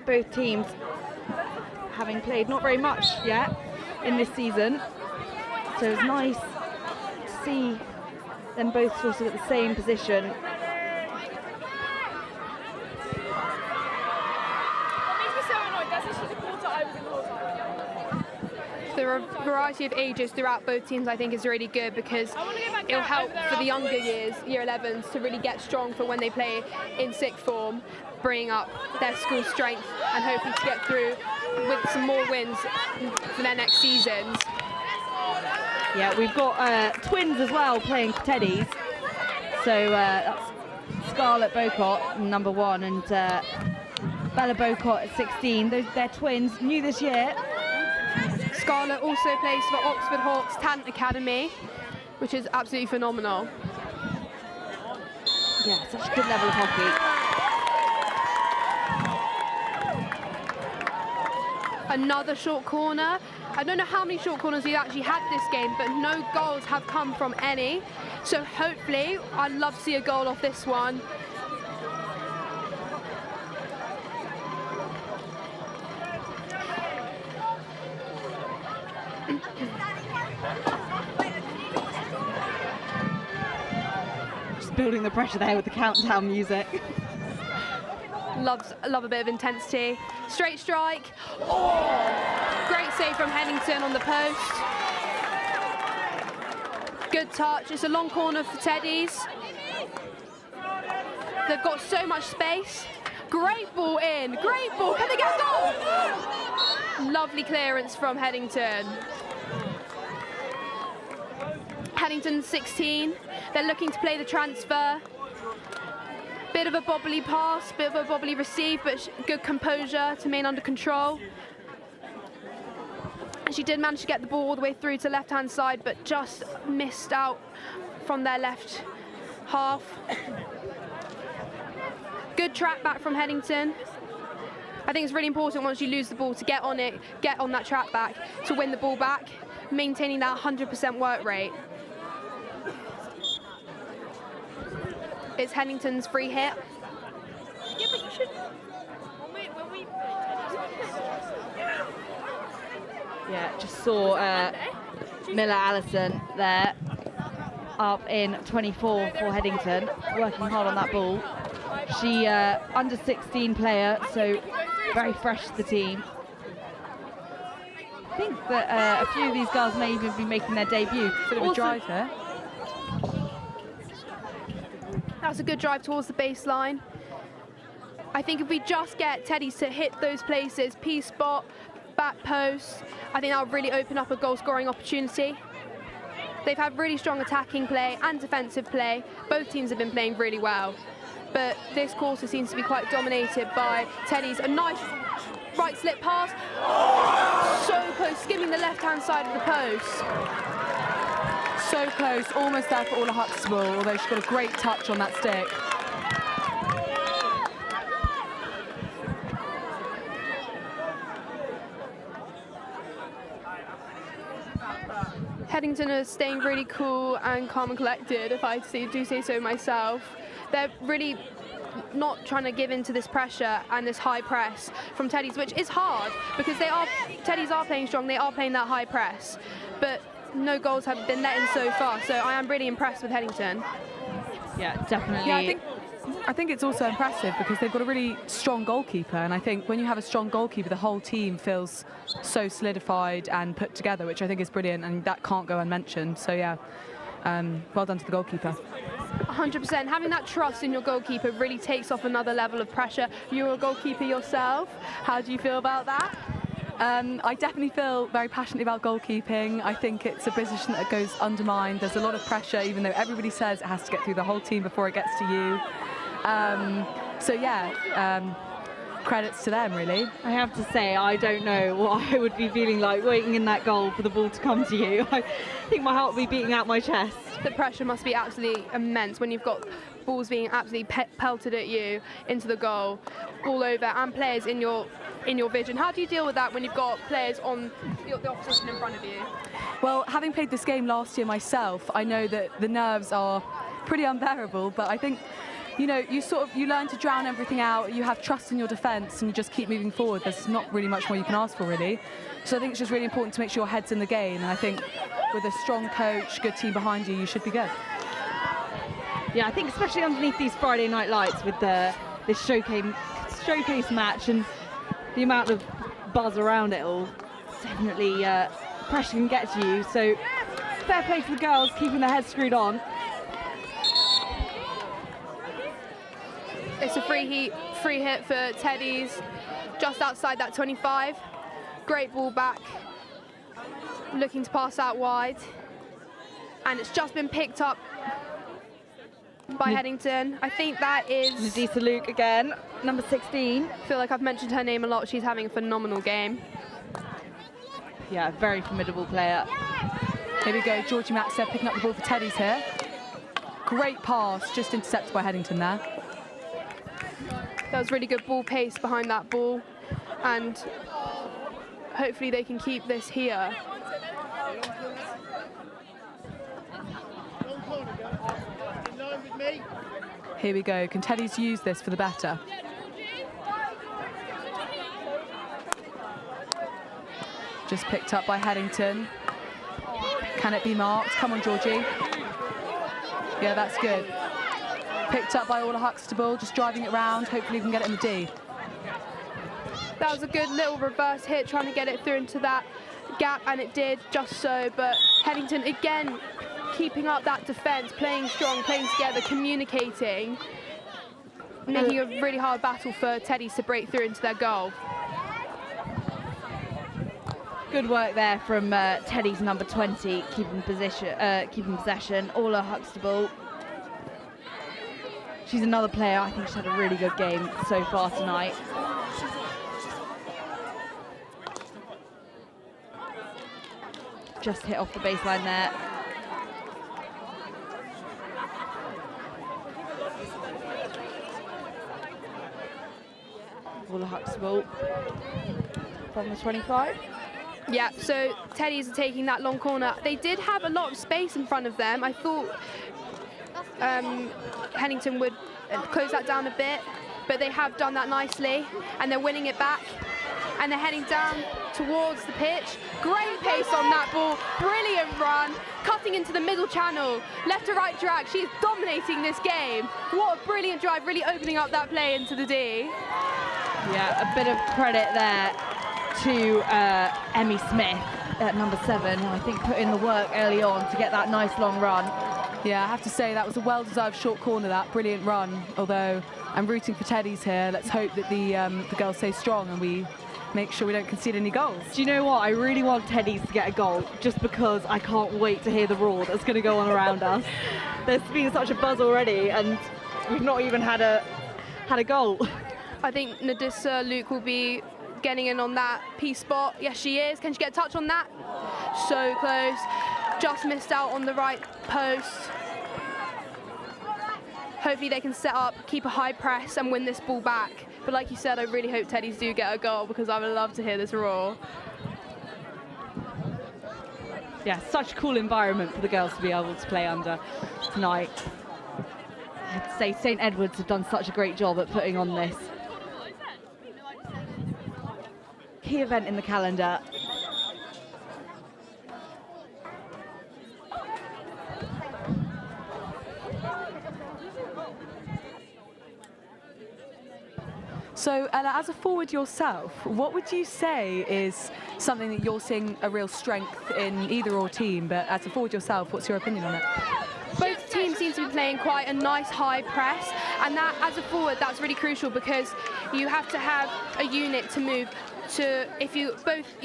Both teams having played not very much yet in this season, so it's nice to see them both sort of at the same position. There are a variety of ages throughout both teams. I think is really good because it'll help for the younger years, year 11s, to really get strong for when they play in sixth form, bringing up their school strength and hoping to get through with some more wins for their next seasons. Yeah, we've got twins as well playing for Teddies. So that's Scarlett Bocott, number 1, and Bella Bocott at 16. They're twins, new this year. Scarlett also plays for Oxford Hawks Talent Academy, which is absolutely phenomenal. Yeah, such a good level of hockey. Another short corner. I don't know how many short corners we've actually had this game, but no goals have come from any. So hopefully, I'd love to see a goal off this one. Just building the pressure there with the countdown music. Love a bit of intensity. Straight strike. Oh, great save from Headington on the post. Good touch. It's a long corner for Teddies. They've got so much space. Great ball in. Great ball. Can they get a goal? Lovely clearance from Headington. Headington 16. They're looking to play the transfer. Bit of a bobbly pass, bit of a bobbly receive, but good composure to remain under control. And she did manage to get the ball all the way through to left-hand side, but just missed out from their left half. Good track back from Headington. I think it's really important once you lose the ball to get on it, get on that track back, to win the ball back, maintaining that 100% work rate. It's Headington's free hit. Yeah, but you should. When we Yeah, just saw Miller Allison there, up in 24 for Headington, working hard on that ball. She under 16 player, so very fresh to the team. I think that a few of these girls may even be making their debut. Bit of a drive here. That's a good drive towards the baseline. I think if we just get Teddies to hit those places, P-spot, back post, I think that'll really open up a goal scoring opportunity. They've had really strong attacking play and defensive play. Both teams have been playing really well. But this quarter seems to be quite dominated by Teddies. A nice right slip pass. So close, skimming the left-hand side of the post. So close, almost there for Ola Huxtable, although she's got a great touch on that stick. Headington are staying really cool and calm and collected, if I do say so myself. They're really not trying to give in to this pressure and this high press from Teddies, which is hard because Teddies are playing strong, they are playing that high press, but no goals have been let in so far, so I am really impressed with Headington. Yeah, definitely. Yeah, I think it's also impressive because they've got a really strong goalkeeper, and I think when you have a strong goalkeeper, the whole team feels so solidified and put together, which I think is brilliant, and that can't go unmentioned. So yeah, well done to the goalkeeper. 100%. Having that trust in your goalkeeper really takes off another level of pressure. You're a goalkeeper yourself. How do you feel about that? I definitely feel very passionately about goalkeeping. I think it's a position that goes undermined. There's a lot of pressure, even though everybody says it has to get through the whole team before it gets to you. So yeah, credits to them, really. I have to say, I don't know what I would be feeling like waiting in that goal for the ball to come to you. I think my heart would be beating out my chest. The pressure must be absolutely immense when you've got balls being absolutely pelted at you into the goal, all over, and players in your vision. How do you deal with that when you've got players on the opposition in front of you? Well, having played this game last year myself, I know that the nerves are pretty unbearable, but I think, you know, you learn to drown everything out, you have trust in your defence, and you just keep moving forward. There's not really much more you can ask for, really. So I think it's just really important to make sure your head's in the game, and I think with a strong coach, good team behind you, you should be good. Yeah, I think especially underneath these Friday night lights with this showcase match and the amount of buzz around it all, definitely pressure can get to you. So fair play to the girls, keeping their heads screwed on. It's a free hit for Teddies, just outside that 25. Great ball back, looking to pass out wide, and it's just been picked up by Headington. I think that is Nadisa Luke again, number 16. I feel like I've mentioned her name a lot. She's having a phenomenal game. Yeah, very formidable player. Here we go, Georgie Maxter picking up the ball for Teddies here. Great pass, just intercepted by Headington there. That was really good ball pace behind that ball, and hopefully they can keep this here. Here we go, can Teddies use this for the better? Just picked up by Headington. Can it be marked? Come on, Georgie. Yeah, that's good. Picked up by Ola Huxtable, just driving it round. Hopefully we can get it in the D. That was a good little reverse hit, trying to get it through into that gap, and it did just so. But Headington, again, keeping up that defence, playing strong, playing together, communicating, making a really hard battle for Teddies to break through into their goal. Good work there from Teddy's number 20, keeping possession. Ola Huxtable. She's another player. I think she's had a really good game so far tonight. Just hit off the baseline there. with a Huxtable from the 25. Yeah, so Teddies are taking that long corner. They did have a lot of space in front of them. I thought Headington would close that down a bit, but they have done that nicely, and they're winning it back, and they're heading down towards the pitch. Great pace on that ball, brilliant run, cutting into the middle channel, left to right drag. She's dominating this game. What a brilliant drive, really opening up that play into the D. Yeah, a bit of credit there to Emmy Smith at number 7, who I think put in the work early on to get that nice long run. Yeah, I have to say that was a well-deserved short corner, that brilliant run. Although I'm rooting for Teddies here. Let's hope that the girls stay strong and we make sure we don't concede any goals. Do you know what? I really want Teddies to get a goal, just because I can't wait to hear the roar that's going to go on around us. There's been such a buzz already, and we've not even had a goal. I think Nadissa Luke will be getting in on that P spot. Yes, she is. Can she get a touch on that? So close. Just missed out on the right post. Hopefully they can set up, keep a high press and win this ball back. But like you said, I really hope Teddies do get a goal, because I would love to hear this roar. Yeah, such a cool environment for the girls to be able to play under tonight. I'd say St Edwards have done such a great job at putting on this key event in the calendar. So Ella, as a forward yourself, what would you say is something that you're seeing a real strength in either or team, but as a forward yourself, what's your opinion on it? Both teams seem to be playing quite a nice high press, and that, as a forward, that's really crucial, because you have to have a unit to move to. If you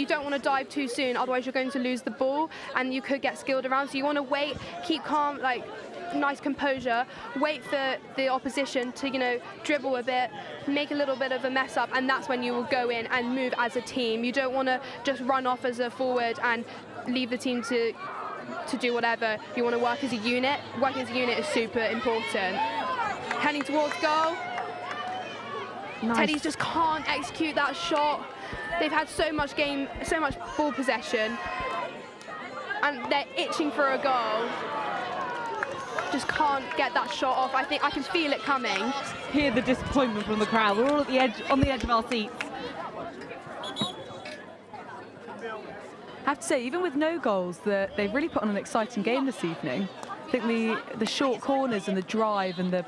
don't want to dive too soon, otherwise you're going to lose the ball and you could get skilled around. So you want to wait, keep calm, like nice composure, wait for the opposition to, you know, dribble a bit, make a little bit of a mess up, and that's when you will go in and move as a team. You don't want to just run off as a forward and leave the team to do whatever. You want to work as a unit. Working as a unit is super important. Heading towards goal. Nice. Teddies just can't execute that shot. They've had so much ball possession, and they're itching for a goal. Just can't get that shot off. I think I can feel it coming. Hear the disappointment from the crowd. We're all at the edge, on the edge of our seats. I have to say, even with no goals, they've really put on an exciting game this evening. I think the short corners and the drive and the,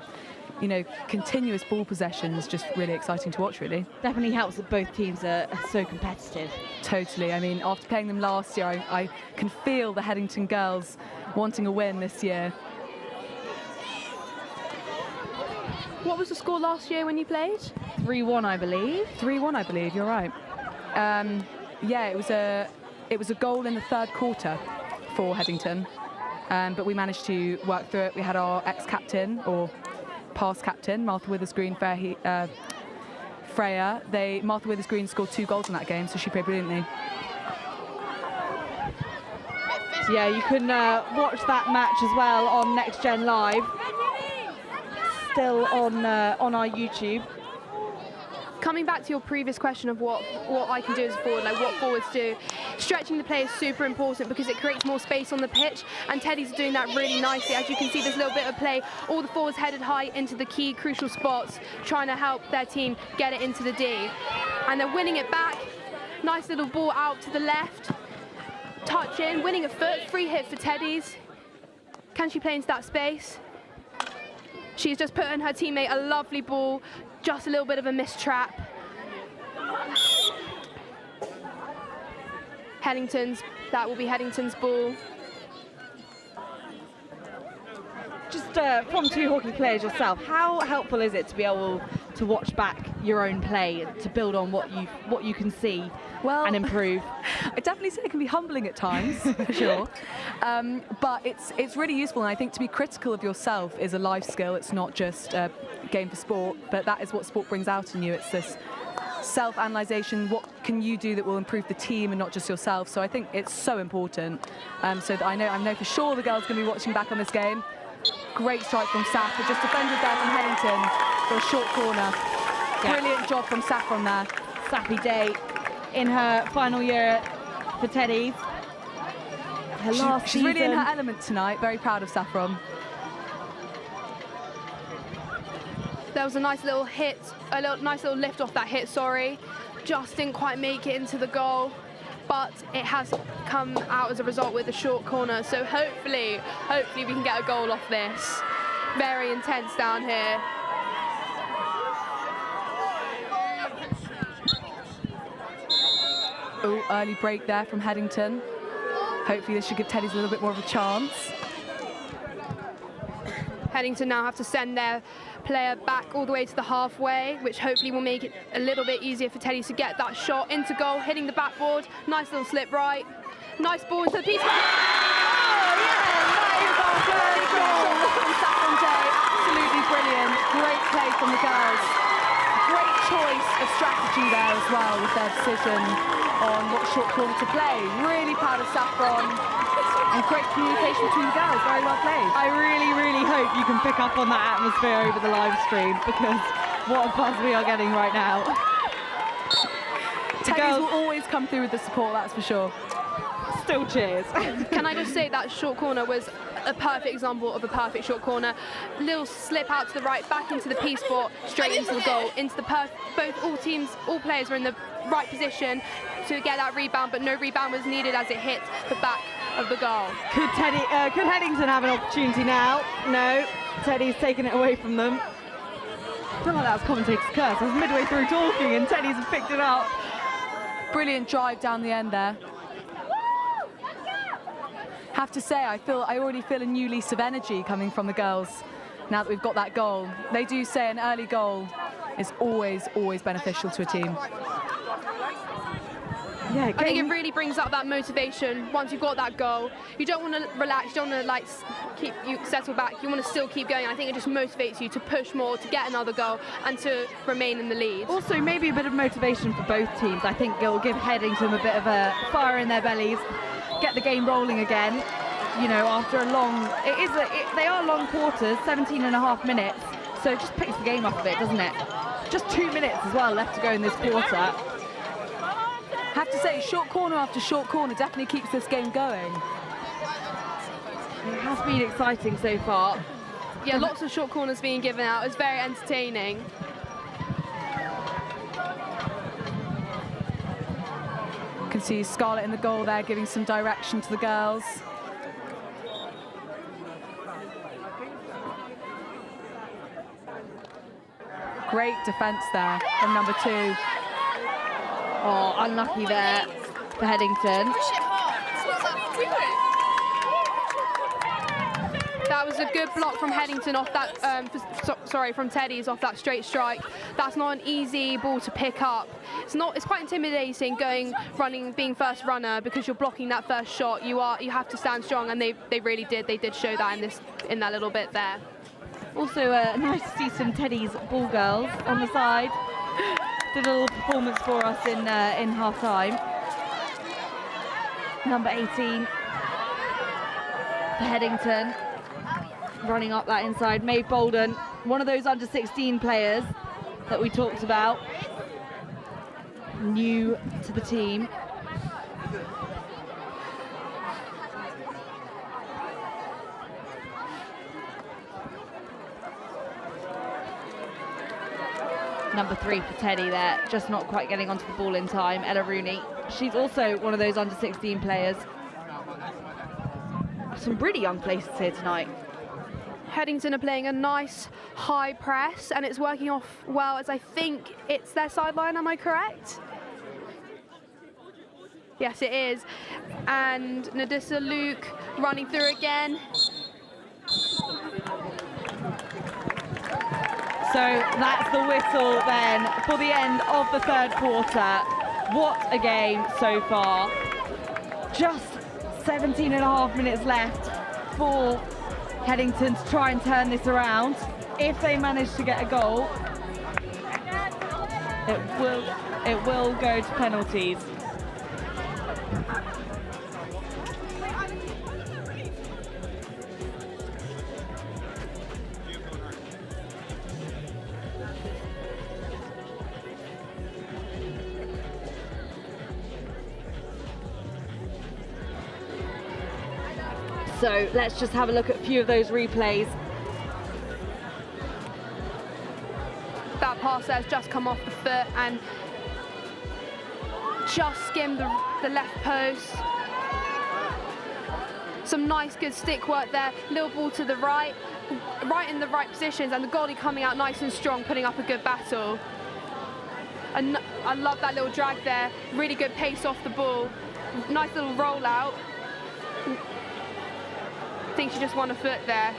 you know, continuous ball possession is just really exciting to watch, really. Definitely helps that both teams are so competitive. Totally. I mean, after playing them last year, I can feel the Headington girls wanting a win this year. What was the score last year when you played? 3-1, I believe. 3-1, I believe. You're right. Yeah, it was a goal in the third quarter for Headington, but we managed to work through it. We had our ex-captain, or past captain, Martha Withers-Green Freya. Martha Withers-Green scored 2 goals in that game, so she played brilliantly. Yeah, you can watch that match as well on NextGenLive. Still on our YouTube. Coming back to your previous question of what I can do as a forward, like what forwards do, stretching the play is super important because it creates more space on the pitch, and Teddy's doing that really nicely. As you can see, there's a little bit of play, all the forwards headed high into the key crucial spots, trying to help their team get it into the D. And they're winning it back. Nice little ball out to the left. Touch in, winning a foot, free hit for Teddy's. Can she play into that space? She's just put in her teammate a lovely ball, just a little bit of a missed trap. That will be Headington's ball. Just from 2 hockey players yourself, how helpful is it to be able to watch back your own play, to build on what you can see and improve? I definitely say it can be humbling at times, for sure. But it's really useful, and I think to be critical of yourself is a life skill. It's not just a game for sport, but that is what sport brings out in you. It's this self-analysation. What can you do that will improve the team and not just yourself? So I think it's so important. So that I know for sure the girls are going to be watching back on this game. Great strike from Saf, but just defended there from Headington for a short corner. Brilliant job from Saffron there. Sappy day in her final year for Teddy's. Her last She's really in season. her element tonight. Very proud of Saffron. There was a nice little hit, nice little lift off that hit, sorry. Just didn't quite make it into the goal, but it has come out as a result with the short corner. So hopefully we can get a goal off this. Very intense down here. Oh, early break there from Headington. Hopefully this should give Teddy's a little bit more of a chance. Headington now have to send their player back all the way to the halfway, which hopefully will make it a little bit easier for Teddy to get that shot into goal, hitting the backboard. Nice little slip right. Nice ball into the piece. Oh, yeah, great goal from Saffron Day. Absolutely brilliant. Great play from the girls. Great choice of strategy there as well with their decision on what short corner to play. Really proud of Saffron. And great communication between the girls, very well played. I really hope you can pick up on that atmosphere over the live stream, because what a buzz we are getting right now. Teddy's will always come through with the support, that's for sure. Still cheers. Can I just say that short corner was a perfect example of a perfect short corner. Little slip out to the right, back into the P spot, straight into the goal, into the all players were in the right position to get that rebound, but no rebound was needed as it hit the back of the goal. Could Headington have an opportunity now? No, Teddy's taken it away from them. I feel like that was commentator's curse. I was midway through talking and Teddy's picked it up. Brilliant drive down the end there. Have to say, I already feel a new lease of energy coming from the girls now that we've got that goal. They do say an early goal is always beneficial to a team. Yeah, I think it really brings up that motivation once you've got that goal. You don't want to relax, you don't want to like settle back, you want to still keep going. I think it just motivates you to push more, to get another goal and to remain in the lead. Also maybe a bit of motivation for both teams. I think it'll give Headington a bit of a fire in their bellies, get the game rolling again. You know, after a long, they are long quarters, 17.5 minutes, so it just picks the game up a bit, doesn't it? Just 2 minutes as well left to go in this quarter. Have to say, short corner after short corner definitely keeps this game going. It has been exciting so far. Yeah, lots of short corners being given out. It's very entertaining. You can see Scarlett in the goal there, giving some direction to the girls. Great defence there from number 2. Oh, unlucky there for Headington. That was a good block from Headington off that, from Teddy's off that straight strike. That's not an easy ball to pick up. It's quite intimidating being first runner, because you're blocking that first shot. You have to stand strong, and they really did. They did show that in that little bit there. Also, nice to see some Teddy's ball girls on the side. Did a little performance for us in half time. Number 18 for Headington, running up that inside. Maeve Bolden, one of those under 16 players that we talked about, new to the team. Number 3 for Teddy there, just not quite getting onto the ball in time. Ella Rooney, she's also one of those under 16 players. Some really young places here tonight. Headington are playing a nice high press, and it's working off well, as I think it's their sideline, am I correct? Yes, it is. And Nadissa Luke running through again. So that's the whistle then for the end of the third quarter. What a game so far. Just 17.5 minutes left for Headington to try and turn this around. If they manage to get a goal, it will go to penalties. So let's just have a look at a few of those replays. That pass there has just come off the foot and just skimmed the left post. Some nice, good stick work there. Little ball to the right in the right positions, and the goalie coming out nice and strong, putting up a good battle. And I love that little drag there. Really good pace off the ball. Nice little rollout. I think she just won a foot there.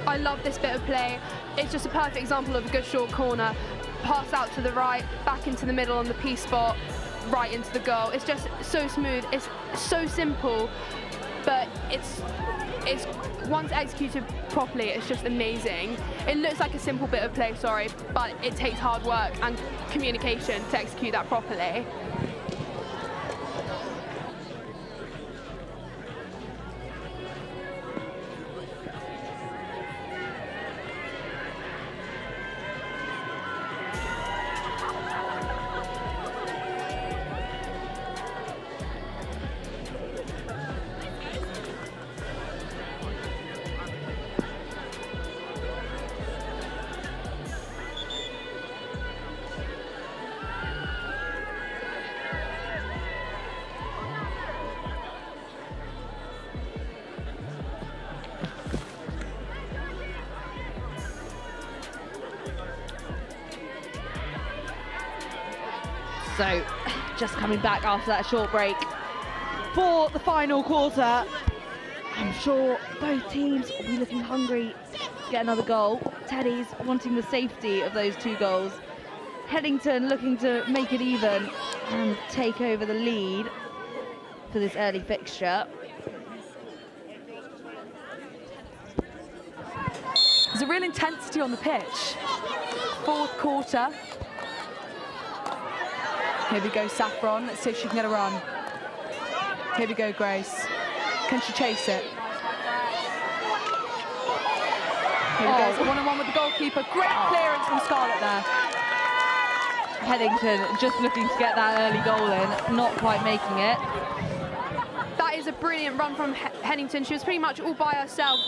I love this bit of play. It's just a perfect example of a good short corner. Pass out to the right, back into the middle on the P spot, right into the goal. It's just so smooth. It's so simple, but it's once executed properly, it's just amazing. It looks like a simple bit of play, sorry, but it takes hard work and communication to execute that properly. So, just coming back after that short break for the final quarter. I'm sure both teams will be looking hungry to get another goal. Teddy's wanting the safety of those 2 goals. Headington looking to make it even and take over the lead for this early fixture. There's a real intensity on the pitch. 4th quarter. Here we go, Saffron. Let's see if she can get a run. Here we go, Grace. Can she chase it? Here we go. It's a one-on-one with the goalkeeper. Great clearance from Scarlett there. Headington just looking to get that early goal in, not quite making it. That is a brilliant run from Headington. She was pretty much all by herself.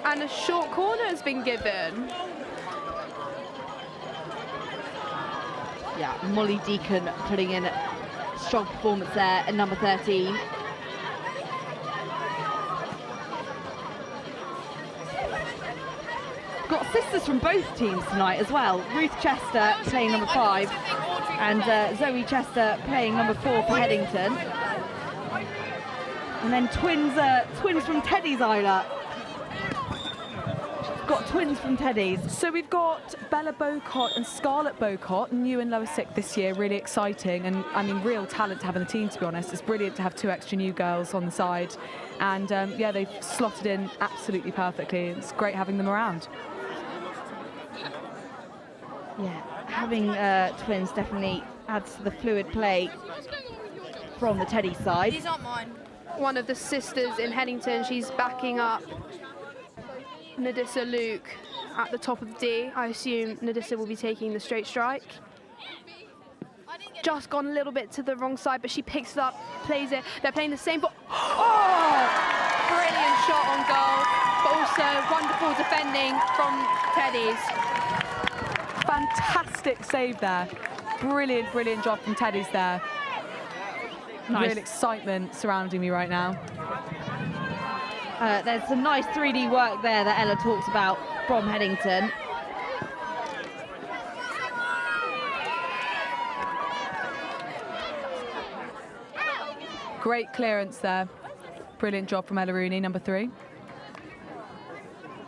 And a short corner has been given. Yeah, Molly Deacon putting in a strong performance there at number 13. Got sisters from both teams tonight as well. Ruth Chester playing number 5 and Zoe Chester playing number 4 for Headington. And then twins from Teddy's, Isla. Got twins from Teddy's. So we've got Bella Bocott and Scarlett Bocott, new in lower 6 this year, really exciting, and I mean real talent to have in the team, to be honest. It's brilliant to have 2 extra new girls on the side, and yeah, they've slotted in absolutely perfectly. It's great having them around. Yeah, having twins definitely adds to the fluid play from the Teddy side. These aren't mine. One of the sisters in Headington, she's backing up Nadissa Luke at the top of D. I assume Nadissa will be taking the straight strike. Just gone a little bit to the wrong side, but she picks it up, plays it. They're playing the same ball. Oh! Brilliant shot on goal, but also wonderful defending from Teddy's. Fantastic save there. Brilliant, brilliant job from Teddy's there. Nice. Real excitement surrounding me right now. There's some nice 3D work there that Ella talks about from Headington. Great clearance there. Brilliant job from Ella Rooney, number 3.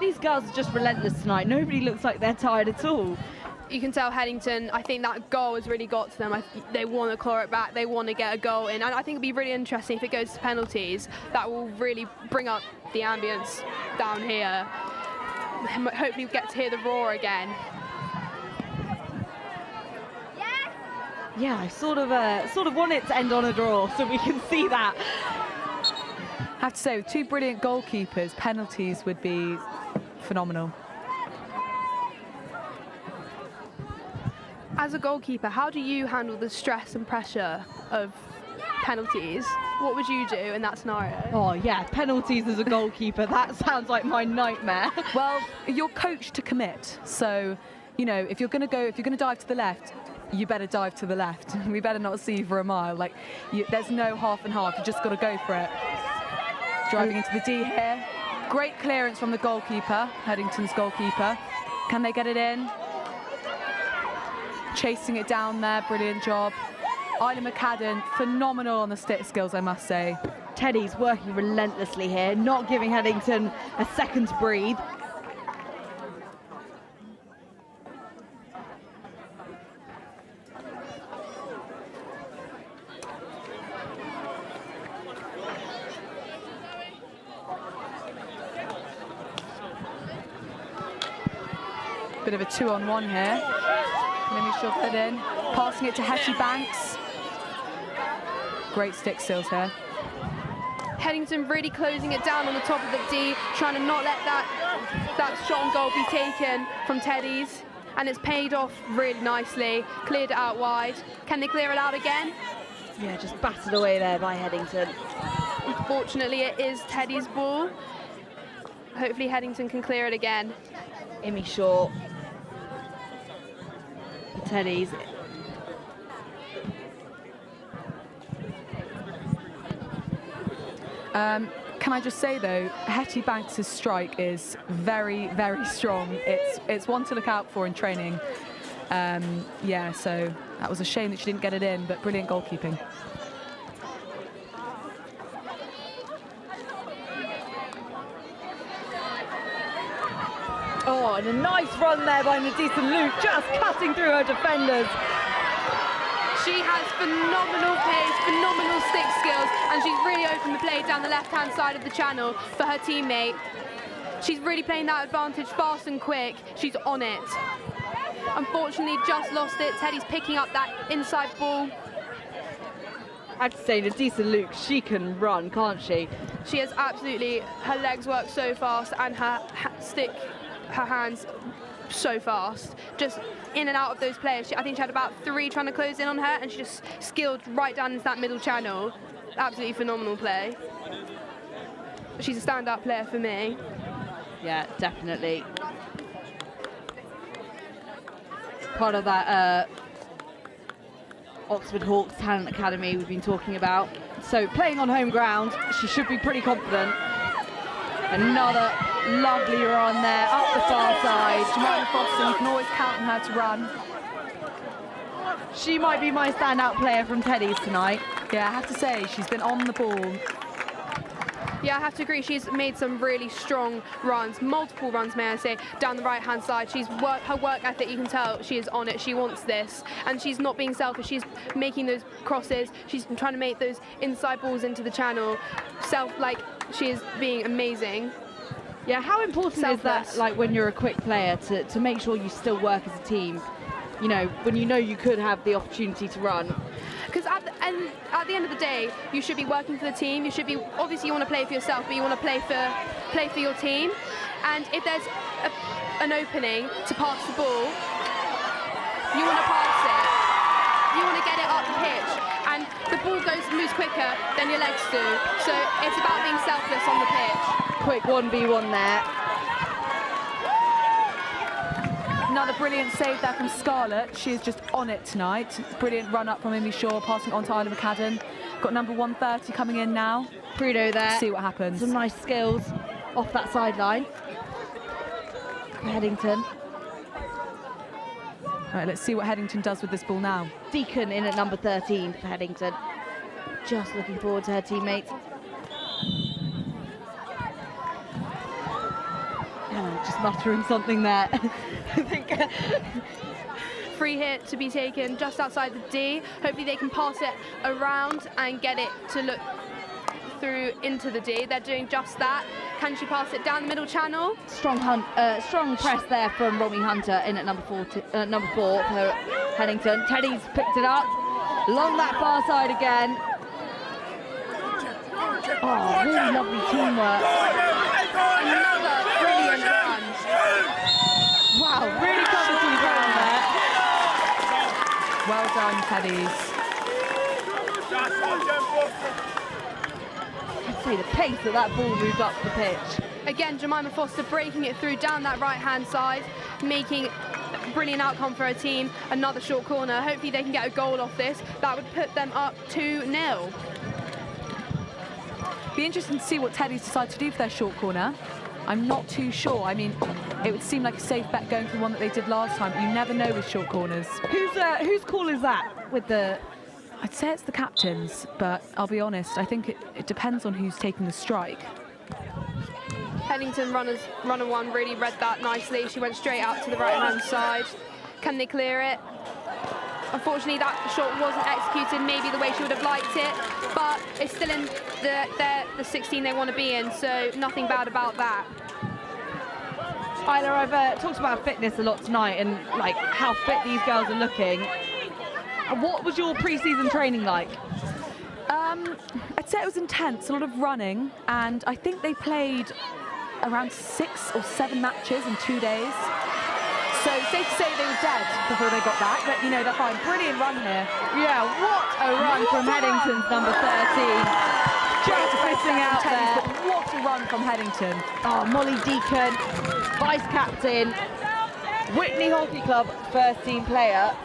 These girls are just relentless tonight. Nobody looks like they're tired at all. You can tell Headington, I think that goal has really got to them. They want to claw it back, they want to get a goal in. And I think it'll be really interesting if it goes to penalties. That will really bring up the ambience down here. Hopefully we get to hear the roar again. Yeah, I sort of want it to end on a draw so we can see that. I have to say, with 2 brilliant goalkeepers, penalties would be phenomenal. As a goalkeeper, how do you handle the stress and pressure of penalties? What would you do in that scenario? Oh yeah, penalties as a goalkeeper, that sounds like my nightmare. Well, you're coached to commit. So, you know, if you're going to dive to the left, you better dive to the left. We better not see you for a mile. Like, there's no half and half. You just got to go for it. Driving into the D here. Great clearance from the goalkeeper, Headington's goalkeeper. Can they get it in? Chasing it down there, brilliant job. Isla McCadden, phenomenal on the stick skills, I must say. Teddy's working relentlessly here, not giving Headington a second to breathe. Bit of a 2-on-1 here. Let me shove it in. Passing it to Hetty Banks. Great stick skills here. Headington really closing it down on the top of the D, trying to not let that shot on goal be taken from Teddy's. And it's paid off really nicely. Cleared it out wide. Can they clear it out again? Yeah, just battered away there by Headington. Unfortunately, it is Teddy's ball. Hopefully Headington can clear it again. Imi short. Teddy's. Can I just say though, Hetty Banks' strike is very, very strong. It's one to look out for in training. Yeah, so that was a shame that she didn't get it in, but brilliant goalkeeping. Oh, and a nice run there by Nadisa Luke, just cutting through her defenders. She has phenomenal pace, phenomenal stick skills, and she's really opened the play down the left-hand side of the channel for her teammate. She's really playing that advantage fast and quick. She's on it. Unfortunately, just lost it. Teddy's picking up that inside ball. I have to say, Nadisa Luke, she can run, can't she? She has absolutely, her legs work so fast and her hands so fast. Just in and out of those players. I think she had about 3 trying to close in on her, and she just skilled right down into that middle channel. Absolutely phenomenal play. She's a standout player for me. Yeah, definitely. Part of that Oxford Hawks Talent Academy we've been talking about. So playing on home ground, she should be pretty confident. Another lovely run there, up the far side. Jemima Foster, you can always count on her to run. She might be my standout player from Teddy's tonight. Yeah, I have to say, she's been on the ball. Yeah, I have to agree. She's made some really strong runs, multiple runs, may I say, down the right-hand side. Her work ethic, you can tell she is on it. She wants this, and she's not being selfish. She's making those crosses. She's trying to make those inside balls into the channel. She is being amazing. Yeah, how important is that, like, when you're a quick player, to make sure you still work as a team? You know, when you know you could have the opportunity to run. Because at the end of the day, you should be working for the team. You should be, obviously you want to play for yourself, but you want to play for your team. And if there's an opening to pass the ball, you want to pass it. You want to get it up the pitch. And the ball moves quicker than your legs do. So it's about being selfless on the pitch. Quick 1v1 there. Another brilliant save there from Scarlett. She is just on it tonight. Brilliant run up from Imi Shaw, passing on to Isla McCadden. Got number 130 coming in now. Prudo there. See what happens. Some nice skills off that sideline. Headington. Right, let's see what Headington does with this ball now. Deacon in at number 13 for Headington. Just looking forward to her teammates. Just muttering something there. I think. Free hit to be taken just outside the D. Hopefully they can pass it around and get it to look through into the D. They're doing just that. Can she pass it down the middle channel? Strong press there from Romy Hunter in at number 4 for Headington. Teddy's picked it up along that far side again. Oh, really lovely teamwork. Another brilliant run. Wow, really covered some ground there. done, Teddies. I'd say the pace that ball moved up the pitch. Again, Jemima Foster breaking it through down that right-hand side, making a brilliant outcome for her team. Another short corner. Hopefully they can get a goal off this. That would put them up 2-0. Be interesting to see what Teddies decide to do for their short corner. I'm not too sure. I mean, it would seem like a safe bet going for the one that they did last time, but you never know with short corners. Whose call is that with the... I'd say it's the captain's, but I'll be honest, I think it depends on who's taking the strike. Headington runner one really read that nicely. She went straight out to the right-hand side. Can they clear it? Unfortunately, that shot wasn't executed maybe the way she would have liked it, but it's still in the 16 they want to be in, so nothing bad about that. Isla, I've talked about fitness a lot tonight and like how fit these girls are looking. What was your pre-season training like? I'd say it was intense, a lot of running, and I think they played around 6 or 7 matches in 2 days. So safe to say they were dead before they got back, but you know, they're fine. Brilliant run here. Yeah, what a run from Headington's number 13. Just missing out there. But what a run from Headington. Oh, Molly Deacon, vice captain, Whitney Hockey Club first team player,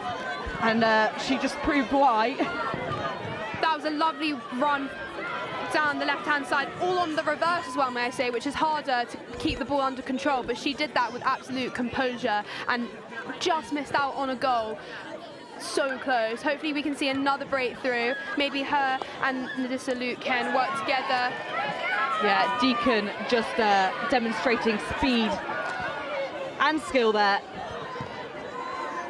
and she just proved why. That was a lovely run down the left-hand side, all on the reverse as well, may I say, which is harder to keep the ball under control, but she did that with absolute composure and just missed out on a goal. So close. Hopefully we can see another breakthrough. Maybe her and Nadissa Luke can work together. Yeah, Deacon just demonstrating speed and skill there.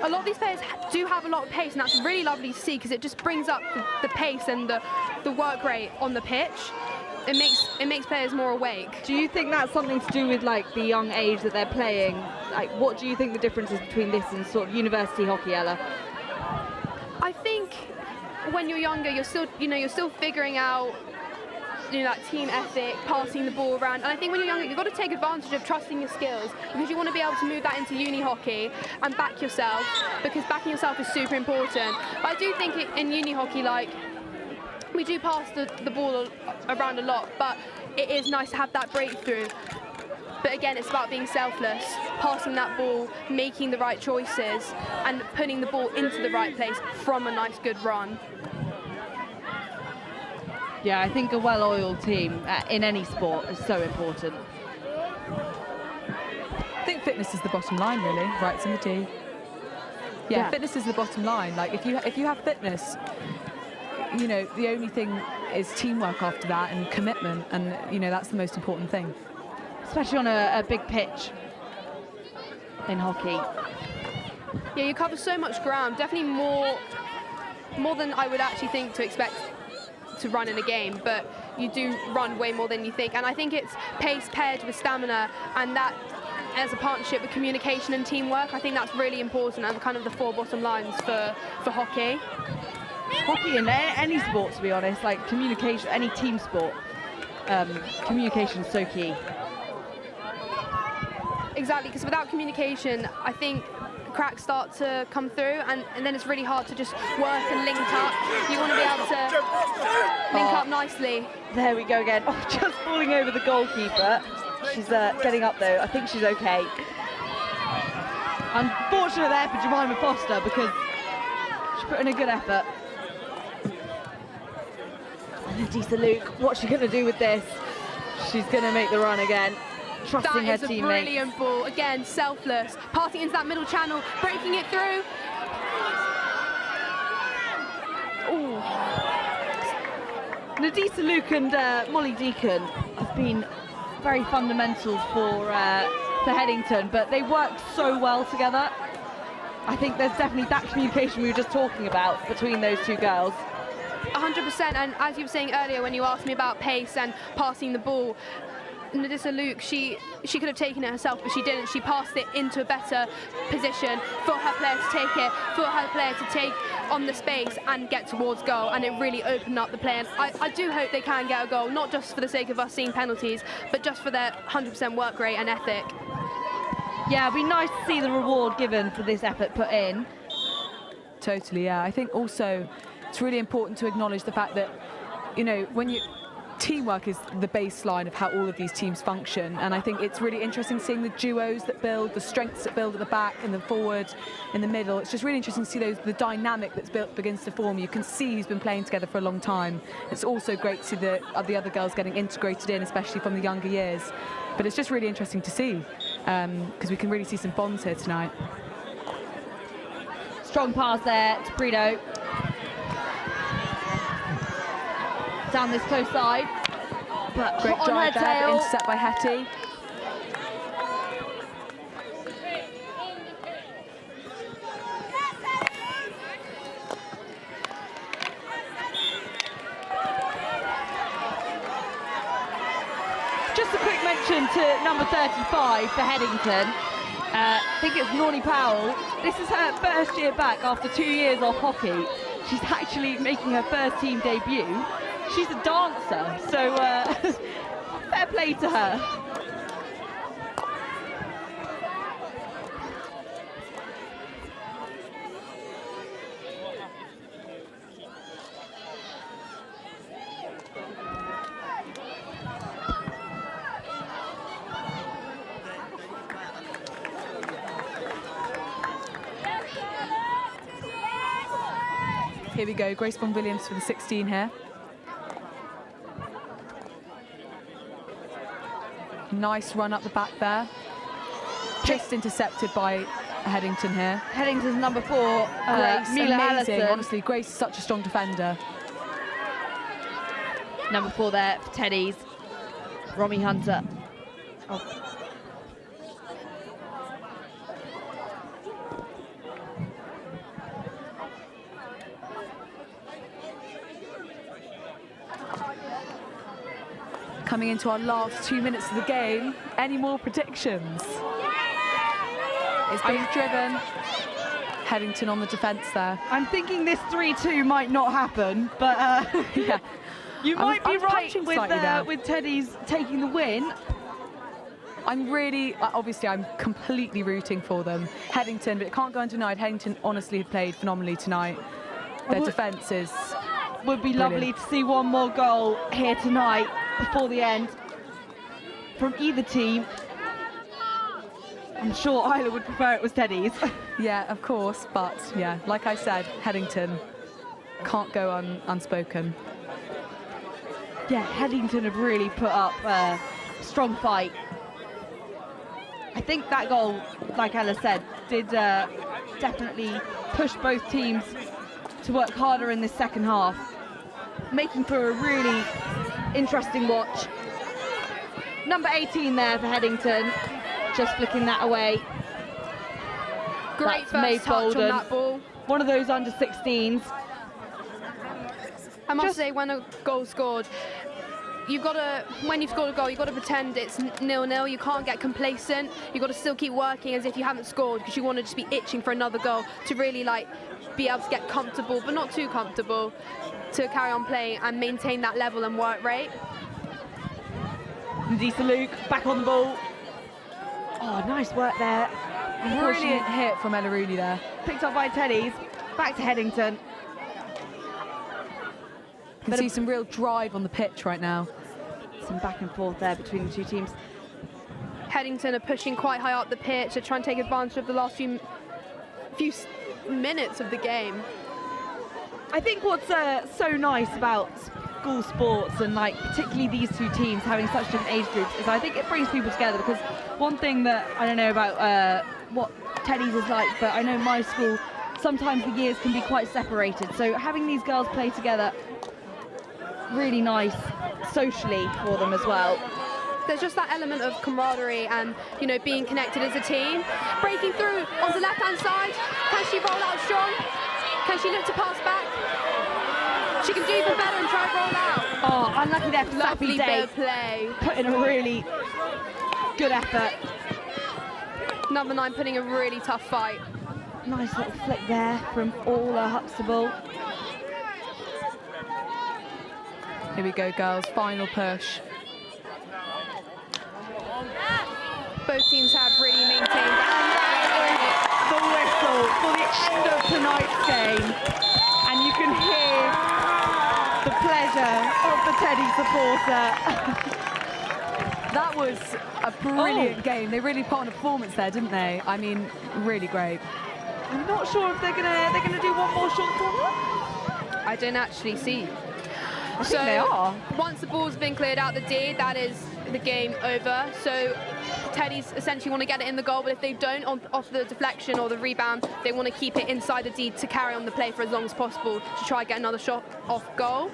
A lot of these players do have a lot of pace, and that's really lovely to see because it just brings up the pace and the work rate on the pitch. It makes players more awake. Do you think that's something to do with like the young age that they're playing? Like, what do you think the difference is between this and sort of university hockey, Ella? I think when you're younger, you're still figuring out, that team ethic, passing the ball around. And I think when you're younger, you've got to take advantage of trusting your skills because you want to be able to move that into uni hockey and back yourself, because backing yourself is super important. But I do think in uni hockey, like, we do pass the ball around a lot, but it is nice to have that breakthrough. But again, it's about being selfless, passing that ball, making the right choices, and putting the ball into the right place from a nice, good run. Yeah, I think a well-oiled team in any sport is so important. I think fitness is the bottom line, really. Right, in the T. Yeah, fitness is the bottom line. Like, if you have fitness, the only thing is teamwork after that and commitment, and that's the most important thing. Especially on a big pitch in hockey. Yeah, you cover so much ground. Definitely more than I would actually think to expect to run in a game, but you do run way more than you think. And I think it's pace paired with stamina, and that as a partnership with communication and teamwork, I think that's really important and kind of the 4 bottom lines for hockey. Hockey and any sport, to be honest, like communication, any team sport, communication is so key. Exactly, because without communication, I think cracks start to come through, and then it's really hard to just work and link up. You want to be able to link up nicely. There we go again. Oh, just falling over the goalkeeper. She's getting up though. I think she's okay. Unfortunate there for Jemima Foster because she put in a good effort. And Nadissa Luke, what's she going to do with this? She's going to make the run again. Trusting her teammates. That is a brilliant ball. Again, selfless. Passing into that middle channel, breaking it through. Ooh. Nadissa Luke and Molly Deacon have been very fundamental for Headington, but they work so well together. I think there's definitely that communication we were just talking about between those two girls. 100%, and as you were saying earlier when you asked me about pace and passing the ball, Nadissa Luke, she could have taken it herself, but she didn't. She passed it into a better position for her player to take it, for her player to take on the space and get towards goal, and it really opened up the play. And I do hope they can get a goal, not just for the sake of us seeing penalties, but just for their 100% work rate and ethic. Yeah, it'd be nice to see the reward given for this effort put in. totally, yeah. I think also it's really important to acknowledge the fact that, you know, teamwork is the baseline of how all of these teams function, and I think it's really interesting seeing the duos that build, the strengths that build at the back and the forward, in the middle. It's just really interesting to see the dynamic that's begins to form. You can see who's been playing together for a long time. It's also great to see the other girls getting integrated in, especially from the younger years. But it's just really interesting to see, because we can really see some bonds here tonight. Strong pass there to Brito. Down this close side, but great on drive her there, tail. intercept by Hetty. Just a quick mention to number 35 for Headington. I think it's Nornie Powell. This is her first year back after 2 years off hockey. She's actually making her first team debut. She's a dancer, so fair play to her. Here we go, Grace Bond-Williams for the 16 here. Nice run up the back there. Just intercepted by Headington here. Headington's number 4, Grace, Mila amazing. Allison. Honestly, Grace is such a strong defender. Number 4 there for Teddy's, Romy Hunter. Oh. Coming into our last 2 minutes of the game, any more predictions? It's being driven. Headington on the defence there. I'm thinking this 3-2 might not happen, but Yeah. you might be right punching slightly there. with Teddy's taking the win. I'm really, obviously I'm completely rooting for them. Headington, but it can't go undenied. Headington honestly have played phenomenally tonight. Their defence is Would be brilliant. lovely to see one more goal here tonight before the end from either team. I'm sure Isla would prefer it was Teddy's. Yeah, of course, but yeah, like I said, Headington can't go unspoken. Yeah, Headington have really put up a strong fight. I think that goal, like Ella said, did definitely push both teams to work harder in this second half, making for a really interesting watch. Number 18 there for Headington, just flicking that away. Great That's May first touch Bolden. on that ball. One of those under 16s. I must say, when a goal's scored, when you've scored a goal, you've got to pretend it's 0-0. You can't get complacent. You've got to still keep working as if you haven't scored, because you want to just be itching for another goal to really be able to get comfortable, but not too comfortable, to carry on playing and maintain that level and work rate. Ndisa Luke back on the ball. Oh, nice work there. Brilliant hit from Ella Rooney there. Picked up by Teddy's. Back to Headington. You can see some real drive on the pitch right now. Some back and forth there between the two teams. Headington are pushing quite high up the pitch. They're trying to take advantage of the last few minutes of the game. I think what's so nice about school sports and particularly these two teams having such different age groups is I think it brings people together, because one thing that I don't know about what Teddy's is like, but I know my school, sometimes the years can be quite separated. So having these girls play together, really nice socially for them as well. There's just that element of camaraderie and, being connected as a team. Breaking through on the left-hand side. Can she roll out strong? Can she look to pass back? She can do even better and try and roll out. Oh, unlucky there for Lovely Sappy Day. bit of play. Put in a really good effort. Number 9 putting a really tough fight. Nice little flick there from Orla Huxtable. Here we go, girls, final push. Both teams have really maintained. The whistle for the end of tonight's game. picture of the Teddy supporter. That was a brilliant game. They really put on a performance there, didn't they? I mean, really great. I'm not sure if they're gonna do one more short corner. I don't actually see. I think they are. Once the ball's been cleared out the D, that is the game over. So Teddy's essentially want to get it in the goal, but if they don't off the deflection or the rebound, they want to keep it inside the D to carry on the play for as long as possible to try and get another shot off goal.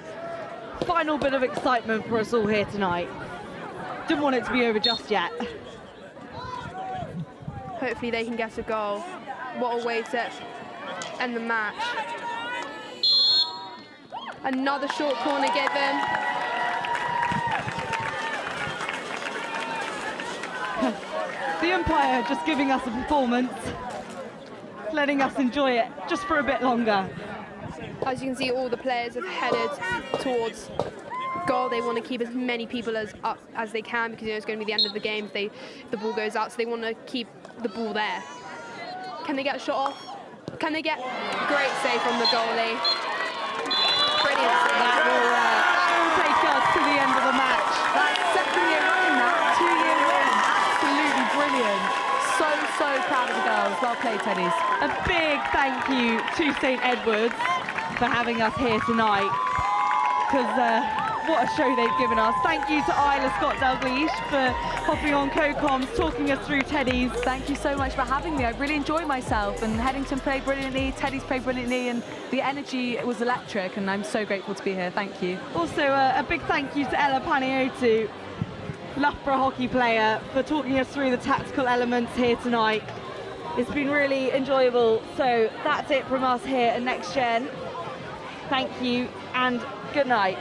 Final bit of excitement for us all here tonight. Didn't want it to be over just yet. Hopefully they can get a goal. What a way to end the match. Another short corner given. The umpire just giving us a performance, letting us enjoy it just for a bit longer. As you can see, all the players have headed towards goal. They want to keep as many people up as they can because it's going to be the end of the game if the ball goes out, so they want to keep the ball there. Can they get a shot off? Can they get great save from the goalie? Brilliant save. That will take us to the end of the match. That second year running, that 2-year win. Absolutely brilliant. So proud of the girls. Well played, Teddies. A big thank you to St Edwards for having us here tonight, because what a show they've given us. Thank you to Isla Scott Dalgleish for hopping on co-coms, talking us through Teddies. Thank you so much for having me. I really enjoyed myself, and Headington played brilliantly, Teddies played brilliantly, and the energy was electric, and I'm so grateful to be here. Thank you. Also, a big thank you to Ella Paniotu, Loughborough hockey player, for talking us through the tactical elements here tonight. It's been really enjoyable. So that's it from us here at Next Gen. Thank you and good night.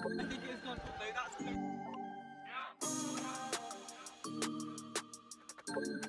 I think it's gone. No, that's.